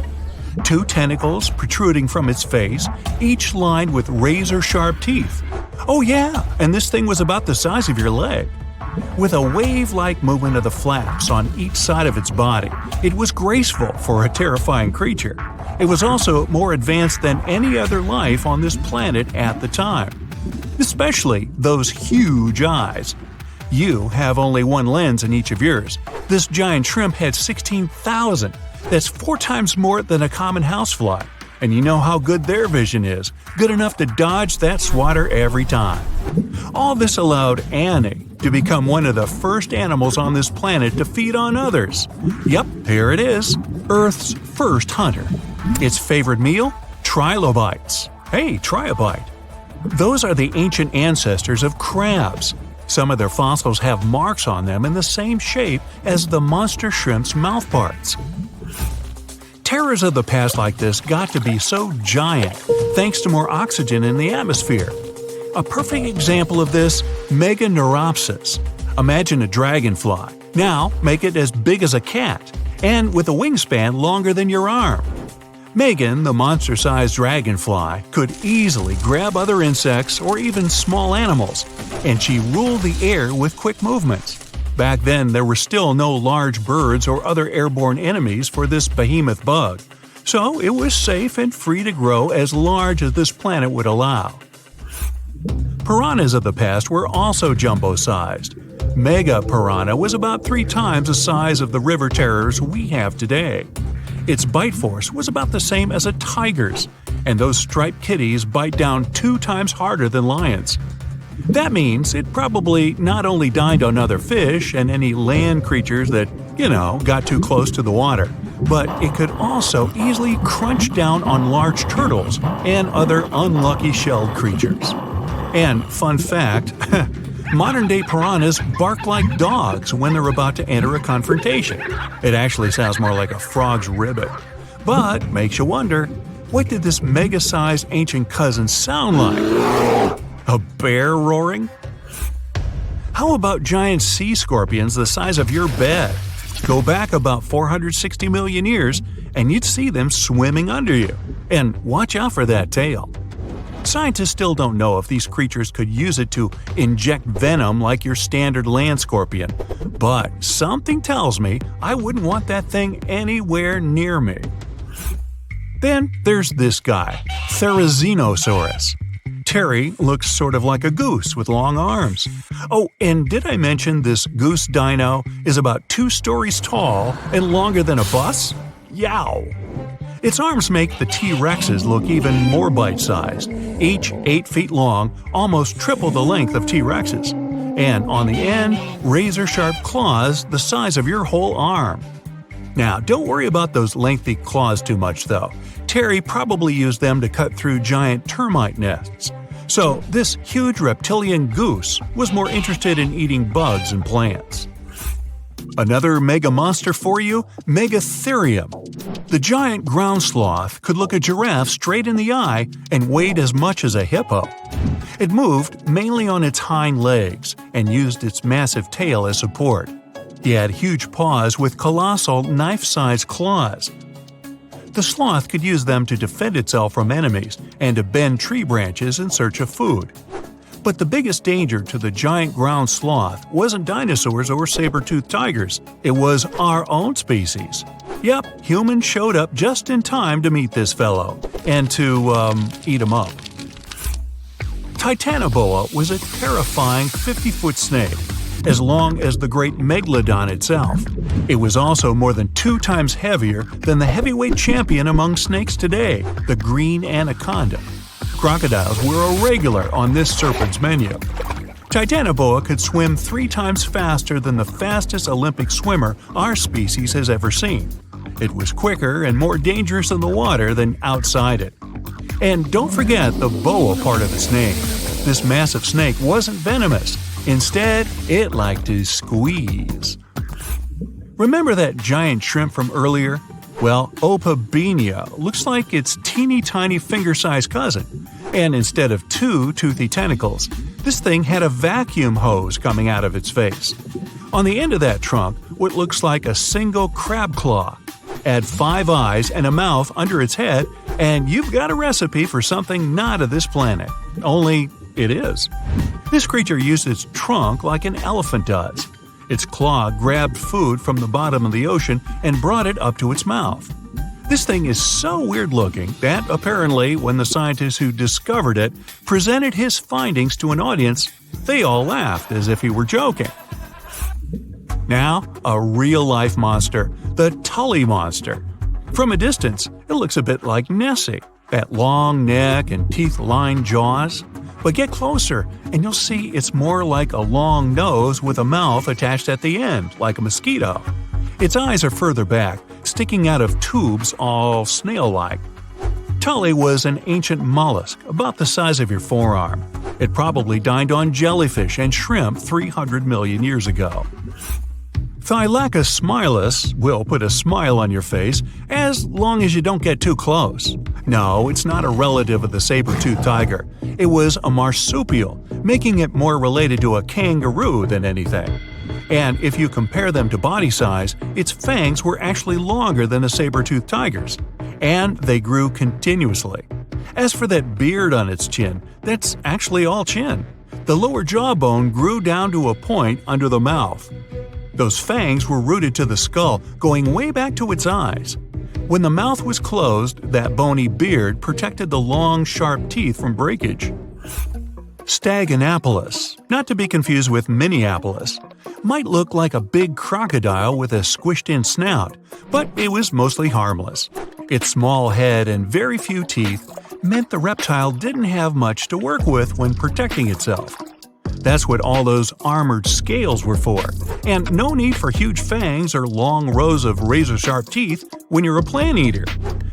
2 tentacles protruding from its face, each lined with razor-sharp teeth. Oh yeah, and this thing was about the size of your leg. With a wave-like movement of the flaps on each side of its body, it was graceful for a terrifying creature. It was also more advanced than any other life on this planet at the time. Especially those huge eyes. You have only one lens in each of yours. This giant shrimp had 16,000. That's 4 times more than a common housefly. And you know how good their vision is. Good enough to dodge that swatter every time. All this allowed Annie to become one of the first animals on this planet to feed on others. Yep, here it is. Earth's first hunter. Its favorite meal? Trilobites. Hey, try a bite. Those are the ancient ancestors of crabs. Some of their fossils have marks on them in the same shape as the monster shrimp's mouthparts. Terrors of the past like this got to be so giant thanks to more oxygen in the atmosphere. A perfect example of this, Meganeuropsis. Imagine a dragonfly. Now make it as big as a cat, and with a wingspan longer than your arm. Megan, the monster-sized dragonfly, could easily grab other insects or even small animals, and she ruled the air with quick movements. Back then, there were still no large birds or other airborne enemies for this behemoth bug, so it was safe and free to grow as large as this planet would allow. Piranhas of the past were also jumbo-sized. Mega piranha was about 3 times the size of the river terrors we have today. Its bite force was about the same as a tiger's, and those striped kitties bite down 2 times harder than lions. That means it probably not only dined on other fish and any land creatures that, got too close to the water, but it could also easily crunch down on large turtles and other unlucky shelled creatures. And fun fact, modern-day piranhas bark like dogs when they're about to enter a confrontation. It actually sounds more like a frog's ribbit. But makes you wonder, what did this mega-sized ancient cousin sound like? A bear roaring? How about giant sea scorpions the size of your bed? Go back about 460 million years and you'd see them swimming under you. And watch out for that tail. Scientists still don't know if these creatures could use it to inject venom like your standard land scorpion. But something tells me I wouldn't want that thing anywhere near me. Then there's this guy, Tyrannosaurus. Terry looks sort of like a goose with long arms. Oh, and did I mention this goose dino is about 2 stories tall and longer than a bus? Yow! Its arms make the T-Rexes look even more bite-sized, each 8 feet long, almost triple the length of T-Rexes. And on the end, razor-sharp claws the size of your whole arm. Now, don't worry about those lengthy claws too much, though. Terry probably used them to cut through giant termite nests. So, this huge reptilian goose was more interested in eating bugs and plants. Another mega monster for you, Megatherium. The giant ground sloth could look a giraffe straight in the eye and weighed as much as a hippo. It moved mainly on its hind legs and used its massive tail as support. He had huge paws with colossal knife-sized claws. The sloth could use them to defend itself from enemies and to bend tree branches in search of food. But the biggest danger to the giant ground sloth wasn't dinosaurs or saber-toothed tigers, it was our own species. Yep, humans showed up just in time to meet this fellow, and to, eat him up. Titanoboa was a terrifying 50-foot snake, as long as the great Megalodon itself. It was also more than 2 times heavier than the heavyweight champion among snakes today, the green anaconda. Crocodiles were a regular on this serpent's menu. Titanoboa could swim 3 times faster than the fastest Olympic swimmer our species has ever seen. It was quicker and more dangerous in the water than outside it. And don't forget the boa part of its name. This massive snake wasn't venomous. Instead, it liked to squeeze. Remember that giant shrimp from earlier? Well, Opabenia looks like its teeny-tiny finger-sized cousin. And instead of 2 toothy tentacles, this thing had a vacuum hose coming out of its face. On the end of that trunk, what looks like a single crab claw. Add 5 eyes and a mouth under its head, and you've got a recipe for something not of this planet. Only it is. This creature used its trunk like an elephant does. Its claw grabbed food from the bottom of the ocean and brought it up to its mouth. This thing is so weird-looking that, apparently, when the scientists who discovered it presented his findings to an audience, they all laughed as if he were joking. Now, a real-life monster, the Tully monster. From a distance, it looks a bit like Nessie, that long neck and teeth-lined jaws. But get closer, and you'll see it's more like a long nose with a mouth attached at the end, like a mosquito. Its eyes are further back, sticking out of tubes all snail-like. Tully was an ancient mollusk, about the size of your forearm. It probably dined on jellyfish and shrimp 300 million years ago. Thylacus smilus will put a smile on your face as long as you don't get too close. No, it's not a relative of the saber-toothed tiger. It was a marsupial, making it more related to a kangaroo than anything. And if you compare them to body size, its fangs were actually longer than a saber-toothed tiger's. And they grew continuously. As for that beard on its chin, that's actually all chin. The lower jawbone grew down to a point under the mouth. Those fangs were rooted to the skull, going way back to its eyes. When the mouth was closed, that bony beard protected the long, sharp teeth from breakage. Staganapolis, not to be confused with Minneapolis, might look like a big crocodile with a squished-in snout, but it was mostly harmless. Its small head and very few teeth meant the reptile didn't have much to work with when protecting itself. That's what all those armored scales were for, and no need for huge fangs or long rows of razor-sharp teeth when you're a plant eater.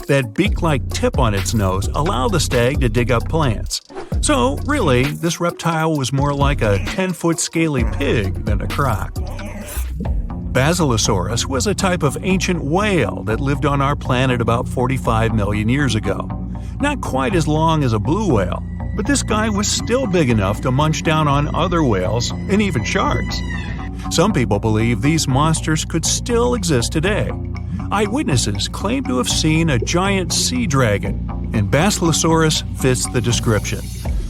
That beak-like tip on its nose allowed the stag to dig up plants. So, really, this reptile was more like a 10-foot scaly pig than a croc. Basilosaurus was a type of ancient whale that lived on our planet about 45 million years ago. Not quite as long as a blue whale, but this guy was still big enough to munch down on other whales and even sharks. Some people believe these monsters could still exist today. Eyewitnesses claim to have seen a giant sea dragon, and Basilosaurus fits the description.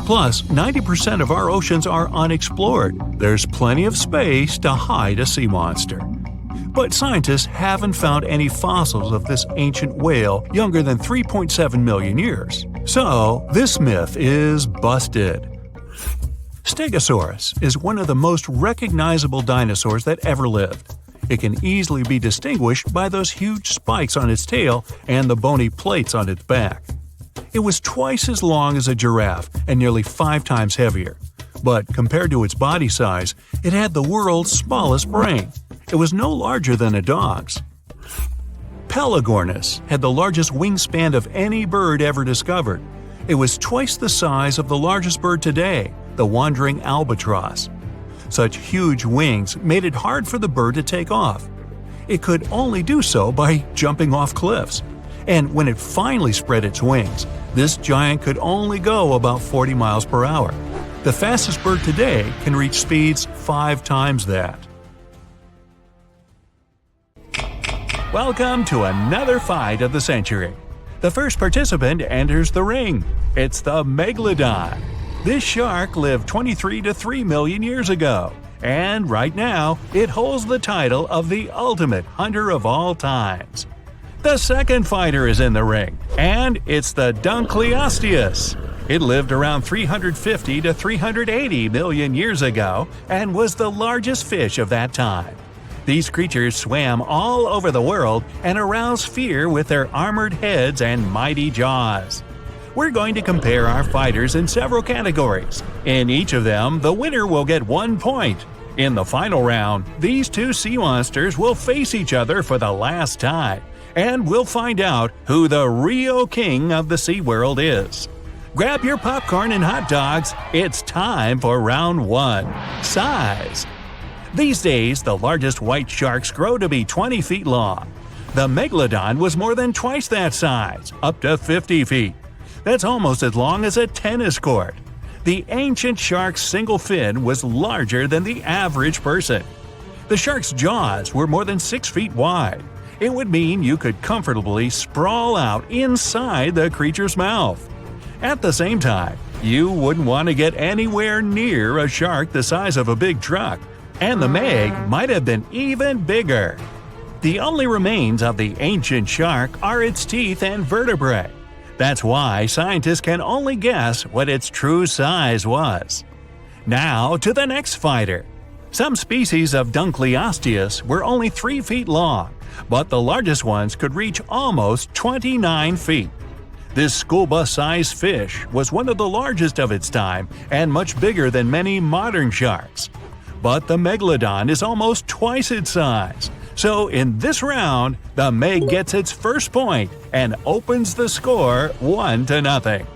Plus, 90% of our oceans are unexplored. There's plenty of space to hide a sea monster. But scientists haven't found any fossils of this ancient whale younger than 3.7 million years. So, this myth is busted. Stegosaurus is one of the most recognizable dinosaurs that ever lived. It can easily be distinguished by those huge spikes on its tail and the bony plates on its back. It was twice as long as a giraffe and nearly 5 times heavier. But compared to its body size, it had the world's smallest brain. It was no larger than a dog's. Pelagornis had the largest wingspan of any bird ever discovered. It was twice the size of the largest bird today, the wandering albatross. Such huge wings made it hard for the bird to take off. It could only do so by jumping off cliffs. And when it finally spread its wings, this giant could only go about 40 miles per hour. The fastest bird today can reach speeds 5 times that. Welcome to another fight of the century. The first participant enters the ring. It's the Megalodon. This shark lived 23 to 3 million years ago, and right now it holds the title of the ultimate hunter of all times. The second fighter is in the ring, and it's the Dunkleosteus. It lived around 350 to 380 million years ago and was the largest fish of that time. These creatures swam all over the world and aroused fear with their armored heads and mighty jaws. We're going to compare our fighters in several categories. In each of them, the winner will get 1 point. In the final round, these two sea monsters will face each other for the last time, and we'll find out who the real king of the SeaWorld is. Grab your popcorn and hot dogs, it's time for round 1. Size. These days, the largest white sharks grow to be 20 feet long. The Megalodon was more than twice that size, up to 50 feet. That's almost as long as a tennis court. The ancient shark's single fin was larger than the average person. The shark's jaws were more than 6 feet wide. It would mean you could comfortably sprawl out inside the creature's mouth. At the same time, you wouldn't want to get anywhere near a shark the size of a big truck. And the Meg might have been even bigger. The only remains of the ancient shark are its teeth and vertebrae. That's why scientists can only guess what its true size was. Now to the next fighter. Some species of Dunkleosteus were only 3 feet long, but the largest ones could reach almost 29 feet. This school bus-sized fish was one of the largest of its time and much bigger than many modern sharks. But the Megalodon is almost twice its size. So in this round, the Meg gets its first point and opens the score 1-0.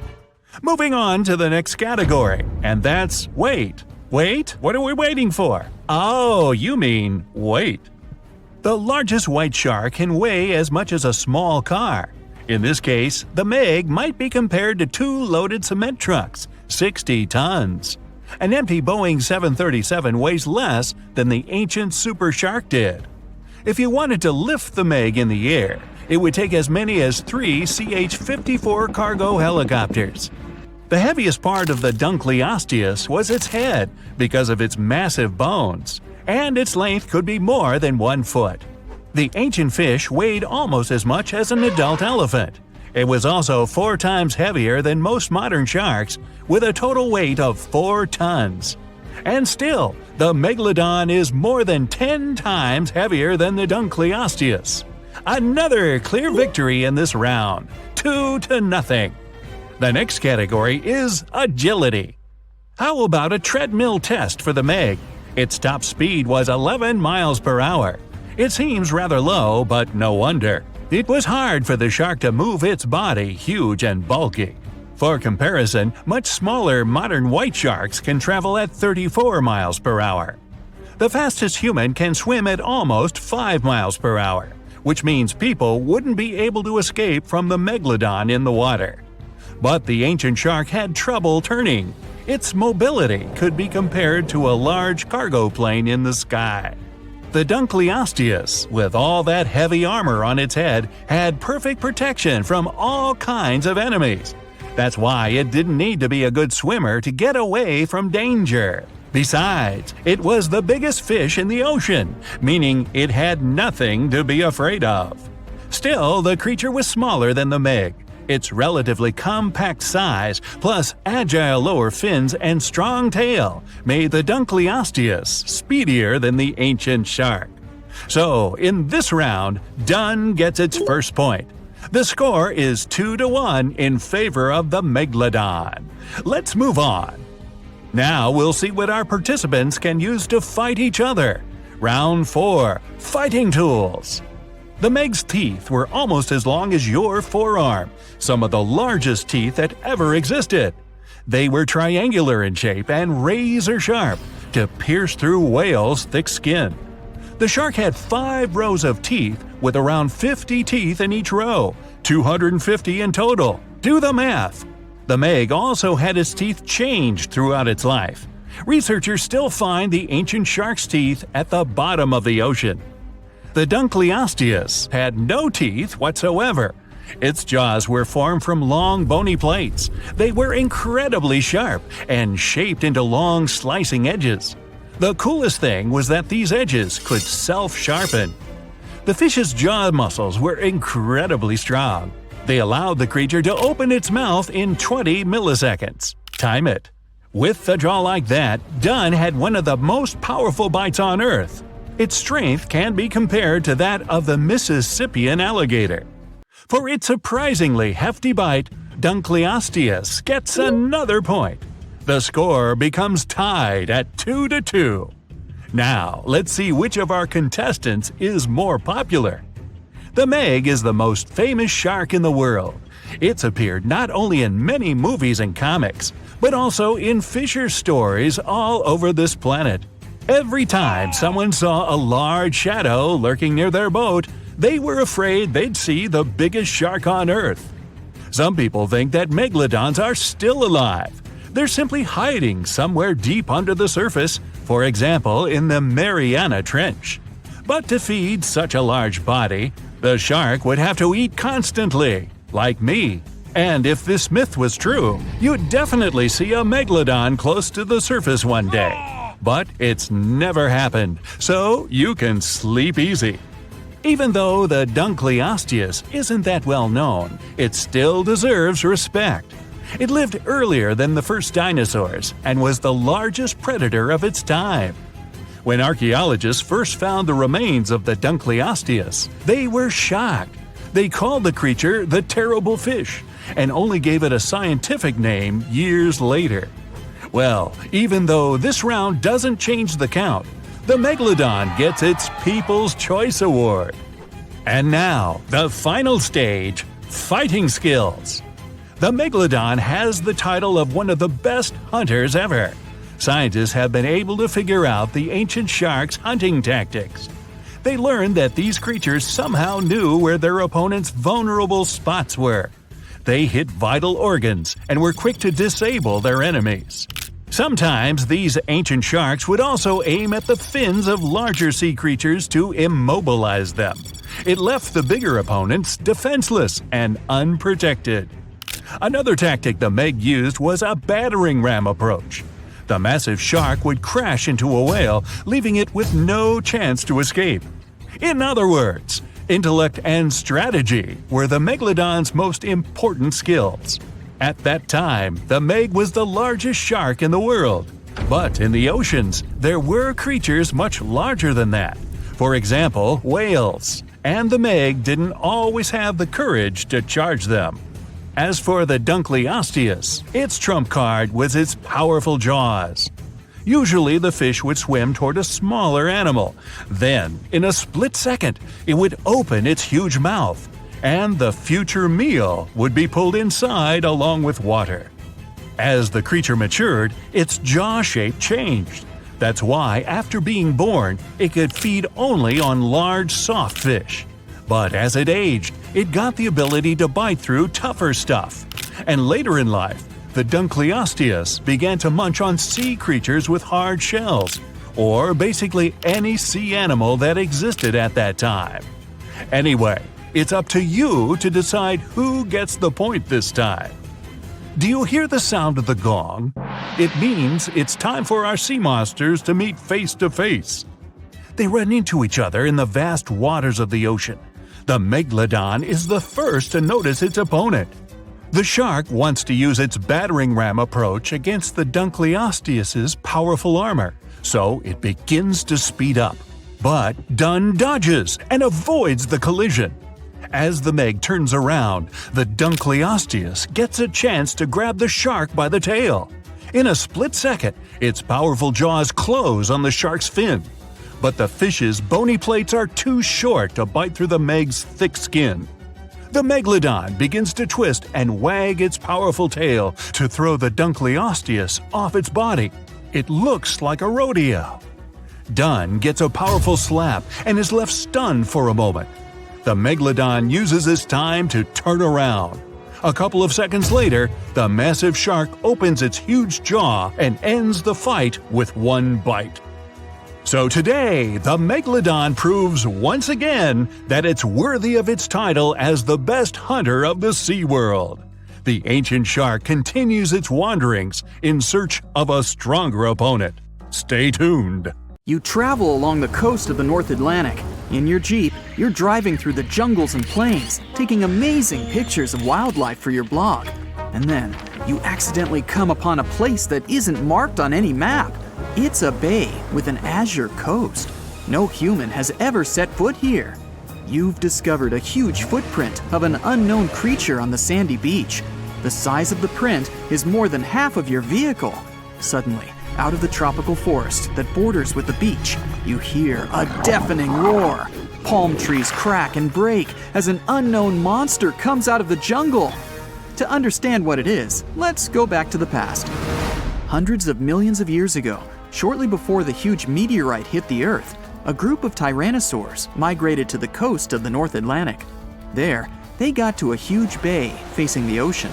Moving on to the next category, and that's weight. Wait, what are we waiting for? Oh, you mean weight. The largest white shark can weigh as much as a small car. In this case, the Meg might be compared to 2 loaded cement trucks, 60 tons. An empty Boeing 737 weighs less than the ancient super shark did. If you wanted to lift the Meg in the air, it would take as many as 3 CH-54 cargo helicopters. The heaviest part of the Dunkleosteus was its head because of its massive bones, and its length could be more than 1 foot. The ancient fish weighed almost as much as an adult elephant. It was also 4 times heavier than most modern sharks, with a total weight of 4 tons. And still, the Megalodon is more than 10 times heavier than the Dunkleosteus. Another clear victory in this round, 2-0. The next category is agility. How about a treadmill test for the Meg? Its top speed was 11 miles per hour. It seems rather low, but no wonder. It was hard for the shark to move its body, huge and bulky. For comparison, much smaller modern white sharks can travel at 34 miles per hour. The fastest human can swim at almost 5 miles per hour, which means people wouldn't be able to escape from the Megalodon in the water. But the ancient shark had trouble turning. Its mobility could be compared to a large cargo plane in the sky. The Dunkleosteus, with all that heavy armor on its head, had perfect protection from all kinds of enemies. That's why it didn't need to be a good swimmer to get away from danger. Besides, it was the biggest fish in the ocean, meaning it had nothing to be afraid of. Still, the creature was smaller than the Meg. Its relatively compact size, plus agile lower fins and strong tail, made the Dunkleosteus speedier than the ancient shark. So, in this round, Dunn gets its first point. The score is 2-1 in favor of the Megalodon. Let's move on. Now we'll see what our participants can use to fight each other. Round 4. Fighting Tools. The Meg's teeth were almost as long as your forearm, some of the largest teeth that ever existed. They were triangular in shape and razor sharp to pierce through whales' thick skin. The shark had 5 rows of teeth with around 50 teeth in each row, 250 in total. Do the math! The Meg also had its teeth changed throughout its life. Researchers still find the ancient shark's teeth at the bottom of the ocean. The Dunkleosteus had no teeth whatsoever. Its jaws were formed from long bony plates. They were incredibly sharp and shaped into long slicing edges. The coolest thing was that these edges could self-sharpen. The fish's jaw muscles were incredibly strong. They allowed the creature to open its mouth in 20 milliseconds. Time it. With a jaw like that, Dunn had one of the most powerful bites on Earth. Its strength can be compared to that of the Mississippian alligator. For its surprisingly hefty bite, Dunkleosteus gets another point. The score becomes tied at 2-2. Now, let's see which of our contestants is more popular. The Meg is the most famous shark in the world. It's appeared not only in many movies and comics, but also in fisher stories all over this planet. Every time someone saw a large shadow lurking near their boat, they were afraid they'd see the biggest shark on Earth. Some people think that megalodons are still alive. They're simply hiding somewhere deep under the surface, for example in the Mariana Trench. But to feed such a large body, the shark would have to eat constantly, like me. And if this myth was true, you'd definitely see a megalodon close to the surface one day. But it's never happened, so you can sleep easy. Even though the Dunkleosteus isn't that well known, it still deserves respect. It lived earlier than the first dinosaurs and was the largest predator of its time. When archaeologists first found the remains of the Dunkleosteus, they were shocked. They called the creature the terrible fish and only gave it a scientific name years later. Well, even though this round doesn't change the count, the Megalodon gets its People's Choice Award. And now, the final stage, fighting skills. The Megalodon has the title of one of the best hunters ever. Scientists have been able to figure out the ancient shark's hunting tactics. They learned that these creatures somehow knew where their opponent's vulnerable spots were. They hit vital organs and were quick to disable their enemies. Sometimes these ancient sharks would also aim at the fins of larger sea creatures to immobilize them. It left the bigger opponents defenseless and unprotected. Another tactic the Meg used was a battering ram approach. The massive shark would crash into a whale, leaving it with no chance to escape. In other words, intellect and strategy were the Megalodon's most important skills. At that time, the Meg was the largest shark in the world. But in the oceans, there were creatures much larger than that. For example, whales. And the Meg didn't always have the courage to charge them. As for the Dunkleosteus, its trump card was its powerful jaws. Usually the fish would swim toward a smaller animal. Then, in a split second, it would open its huge mouth, and the future meal would be pulled inside along with water. As the creature matured, its jaw shape changed. That's why, after being born, it could feed only on large, soft fish. But as it aged, it got the ability to bite through tougher stuff. And later in life, the Dunkleosteus began to munch on sea creatures with hard shells, or basically any sea animal that existed at that time. Anyway, it's up to you to decide who gets the point this time. Do you hear the sound of the gong? It means it's time for our sea monsters to meet face to face. They run into each other in the vast waters of the ocean. The Megalodon is the first to notice its opponent. The shark wants to use its battering ram approach against the Dunkleosteus's powerful armor, so it begins to speed up. But Dunn dodges and avoids the collision. As the Meg turns around, the Dunkleosteus gets a chance to grab the shark by the tail. In a split second, its powerful jaws close on the shark's fin. But the fish's bony plates are too short to bite through the Meg's thick skin. The Megalodon begins to twist and wag its powerful tail to throw the Dunkleosteus off its body. It looks like a rodeo. Dunn gets a powerful slap and is left stunned for a moment. The Megalodon uses this time to turn around. A couple of seconds later, the massive shark opens its huge jaw and ends the fight with one bite. So today, the Megalodon proves once again that it's worthy of its title as the best hunter of the SeaWorld. The ancient shark continues its wanderings in search of a stronger opponent. Stay tuned. You travel along the coast of the North Atlantic. In your Jeep, you're driving through the jungles and plains, taking amazing pictures of wildlife for your blog. And then, you accidentally come upon a place that isn't marked on any map. It's a bay with an azure coast. No human has ever set foot here. You've discovered a huge footprint of an unknown creature on the sandy beach. The size of the print is more than half of your vehicle. Suddenly, out of the tropical forest that borders with the beach, you hear a deafening roar. Palm trees crack and break as an unknown monster comes out of the jungle. To understand what it is, let's go back to the past. Hundreds of millions of years ago, shortly before the huge meteorite hit the Earth, a group of tyrannosaurs migrated to the coast of the North Atlantic. There, they got to a huge bay facing the ocean.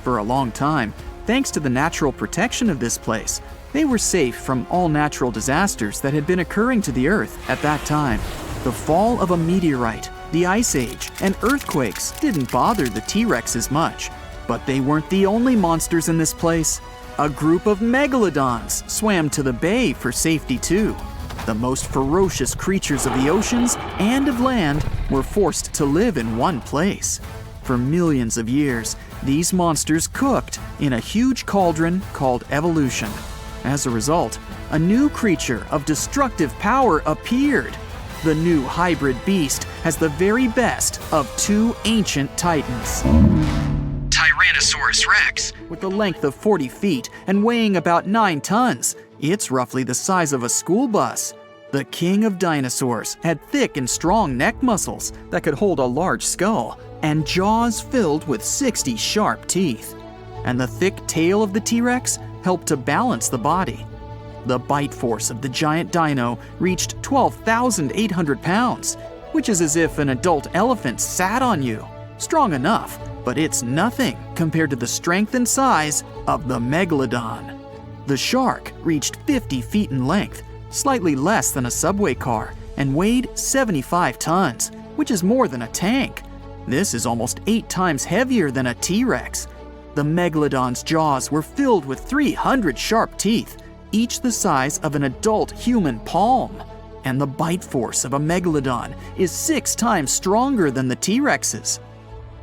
For a long time, thanks to the natural protection of this place, they were safe from all natural disasters that had been occurring to the Earth at that time. The fall of a meteorite, the Ice Age, and earthquakes didn't bother the T-Rexes much. But they weren't the only monsters in this place. A group of megalodons swam to the bay for safety too. The most ferocious creatures of the oceans and of land were forced to live in one place. For millions of years, these monsters cooked in a huge cauldron called evolution. As a result, a new creature of destructive power appeared. The new hybrid beast has the very best of two ancient titans. Tyrannosaurus rex, with a length of 40 feet and weighing about 9 tons. It's roughly the size of a school bus. The king of dinosaurs had thick and strong neck muscles that could hold a large skull and jaws filled with 60 sharp teeth. And the thick tail of the T-Rex helped to balance the body. The bite force of the giant dino reached 12,800 pounds, which is as if an adult elephant sat on you. Strong enough, but it's nothing compared to the strength and size of the Megalodon. The shark reached 50 feet in length, slightly less than a subway car, and weighed 75 tons, which is more than a tank. This is almost 8 times heavier than a T-Rex. The Megalodon's jaws were filled with 300 sharp teeth, each the size of an adult human palm. And the bite force of a Megalodon is 6 times stronger than the T-Rex's.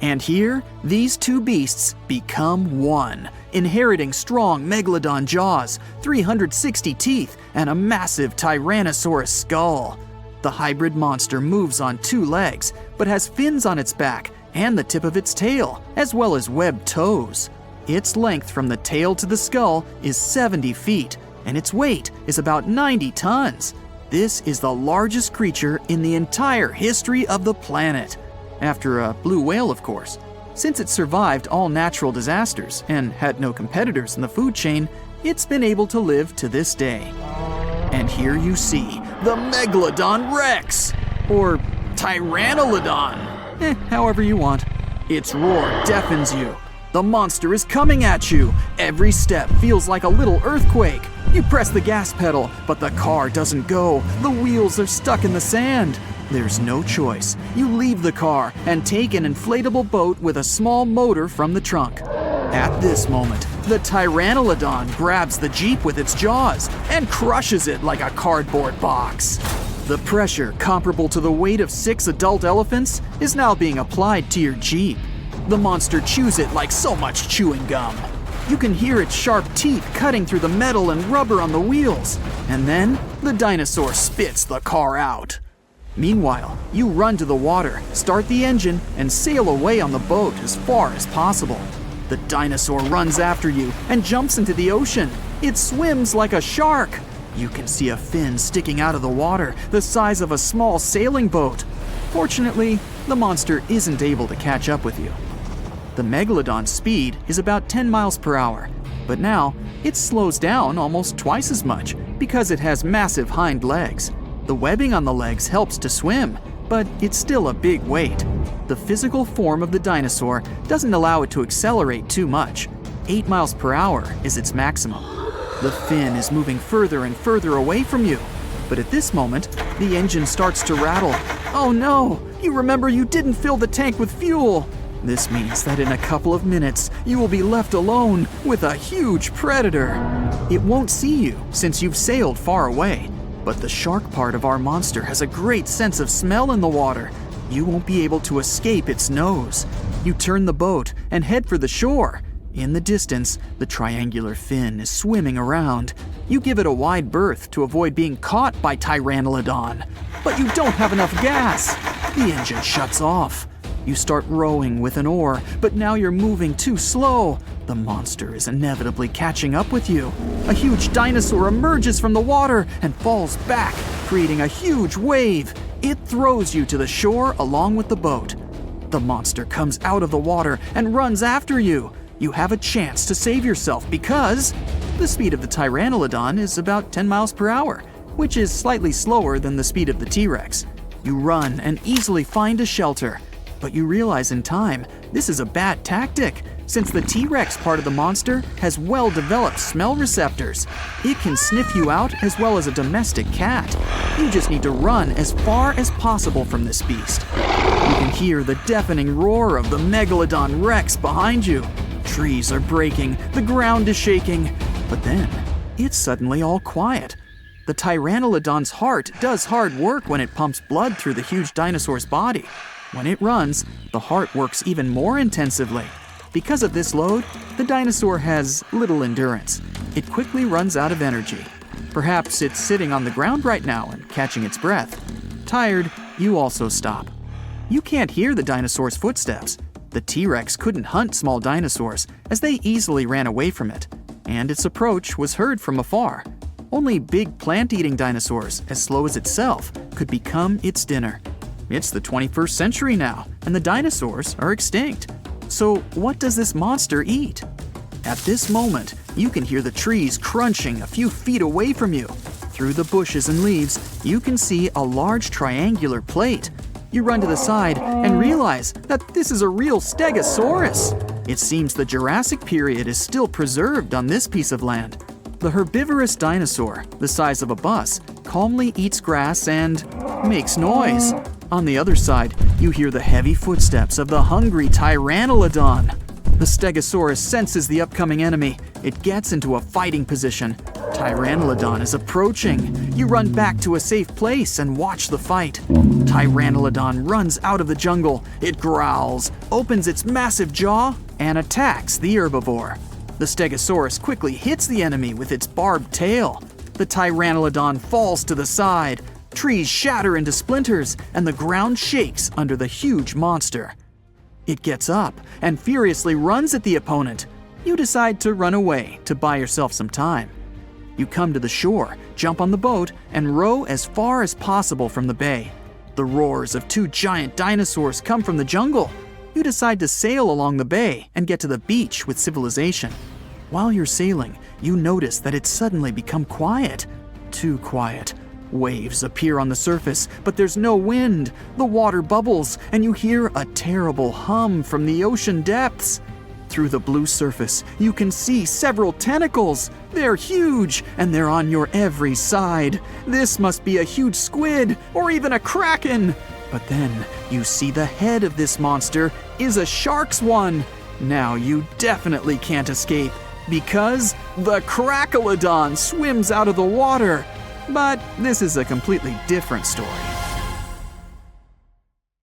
And here, these two beasts become one, inheriting strong Megalodon jaws, 360 teeth, and a massive Tyrannosaurus skull. The hybrid monster moves on 2 legs, but has fins on its back and the tip of its tail, as well as webbed toes. Its length from the tail to the skull is 70 feet, and its weight is about 90 tons. This is the largest creature in the entire history of the planet. After a blue whale, of course. Since it survived all natural disasters and had no competitors in the food chain, it's been able to live to this day. And here you see the Megalodon Rex, or Tyrannosaurus, however you want. Its roar deafens you. The monster is coming at you. Every step feels like a little earthquake. You press the gas pedal, but the car doesn't go. The wheels are stuck in the sand. There's no choice. You leave the car and take an inflatable boat with a small motor from the trunk. At this moment, the Tyrannosaurus grabs the Jeep with its jaws and crushes it like a cardboard box. The pressure, comparable to the weight of 6 adult elephants, is now being applied to your Jeep. The monster chews it like so much chewing gum. You can hear its sharp teeth cutting through the metal and rubber on the wheels. And then the dinosaur spits the car out. Meanwhile, you run to the water, start the engine, and sail away on the boat as far as possible. The dinosaur runs after you and jumps into the ocean. It swims like a shark. You can see a fin sticking out of the water, the size of a small sailing boat. Fortunately, the monster isn't able to catch up with you. The Megalodon's speed is about 10 miles per hour, but now it slows down almost twice as much because it has massive hind legs. The webbing on the legs helps to swim, but it's still a big weight. The physical form of the dinosaur doesn't allow it to accelerate too much. 8 miles per hour is its maximum. The fin is moving further and further away from you, but at this moment, the engine starts to rattle. Oh no! You remember you didn't fill the tank with fuel! This means that in a couple of minutes, you will be left alone with a huge predator. It won't see you since you've sailed far away, but the shark part of our monster has a great sense of smell in the water. You won't be able to escape its nose. You turn the boat and head for the shore. In the distance, the triangular fin is swimming around. You give it a wide berth to avoid being caught by Tyrannosaurus. But you don't have enough gas. The engine shuts off. You start rowing with an oar, but now you're moving too slow. The monster is inevitably catching up with you. A huge dinosaur emerges from the water and falls back, creating a huge wave. It throws you to the shore along with the boat. The monster comes out of the water and runs after you. You have a chance to save yourself because the speed of the Tyrannosaurus is about 10 miles per hour, which is slightly slower than the speed of the T-Rex. You run and easily find a shelter. But you realize in time, this is a bad tactic, since the T-Rex part of the monster has well-developed smell receptors. It can sniff you out as well as a domestic cat. You just need to run as far as possible from this beast. You can hear the deafening roar of the Megalodon Rex behind you. Trees are breaking, the ground is shaking, but then it's suddenly all quiet. The Tyrannosaur's heart does hard work when it pumps blood through the huge dinosaur's body. When it runs, the heart works even more intensively. Because of this load, the dinosaur has little endurance. It quickly runs out of energy. Perhaps it's sitting on the ground right now and catching its breath. Tired, you also stop. You can't hear the dinosaur's footsteps. The T-Rex couldn't hunt small dinosaurs, as they easily ran away from it, and its approach was heard from afar. Only big plant-eating dinosaurs, as slow as itself, could become its dinner. It's the 21st century now, and the dinosaurs are extinct. So what does this monster eat? At this moment, you can hear the trees crunching a few feet away from you. Through the bushes and leaves, you can see a large triangular plate. You run to the side and realize that this is a real stegosaurus. It seems the Jurassic period is still preserved on this piece of land. The herbivorous dinosaur, the size of a bus, calmly eats grass and makes noise. On the other side, you hear the heavy footsteps of the hungry Tyrannosaurus. The Stegosaurus senses the upcoming enemy. It gets into a fighting position. Tyrannosaurus is approaching. You run back to a safe place and watch the fight. Tyrannosaurus runs out of the jungle. It growls, opens its massive jaw, and attacks the herbivore. The Stegosaurus quickly hits the enemy with its barbed tail. The Tyrannosaurus falls to the side. Trees shatter into splinters, and the ground shakes under the huge monster. It gets up and furiously runs at the opponent. You decide to run away to buy yourself some time. You come to the shore, jump on the boat, and row as far as possible from the bay. The roars of two giant dinosaurs come from the jungle. You decide to sail along the bay and get to the beach with civilization. While you're sailing, you notice that it's suddenly become quiet. Too quiet. Waves appear on the surface, but there's no wind. The water bubbles, and you hear a terrible hum from the ocean depths. Through the blue surface, you can see several tentacles. They're huge, and they're on your every side. This must be a huge squid, or even a kraken. But then, you see the head of this monster is a shark's one. Now you definitely can't escape, because the Megalodon swims out of the water. But this is a completely different story.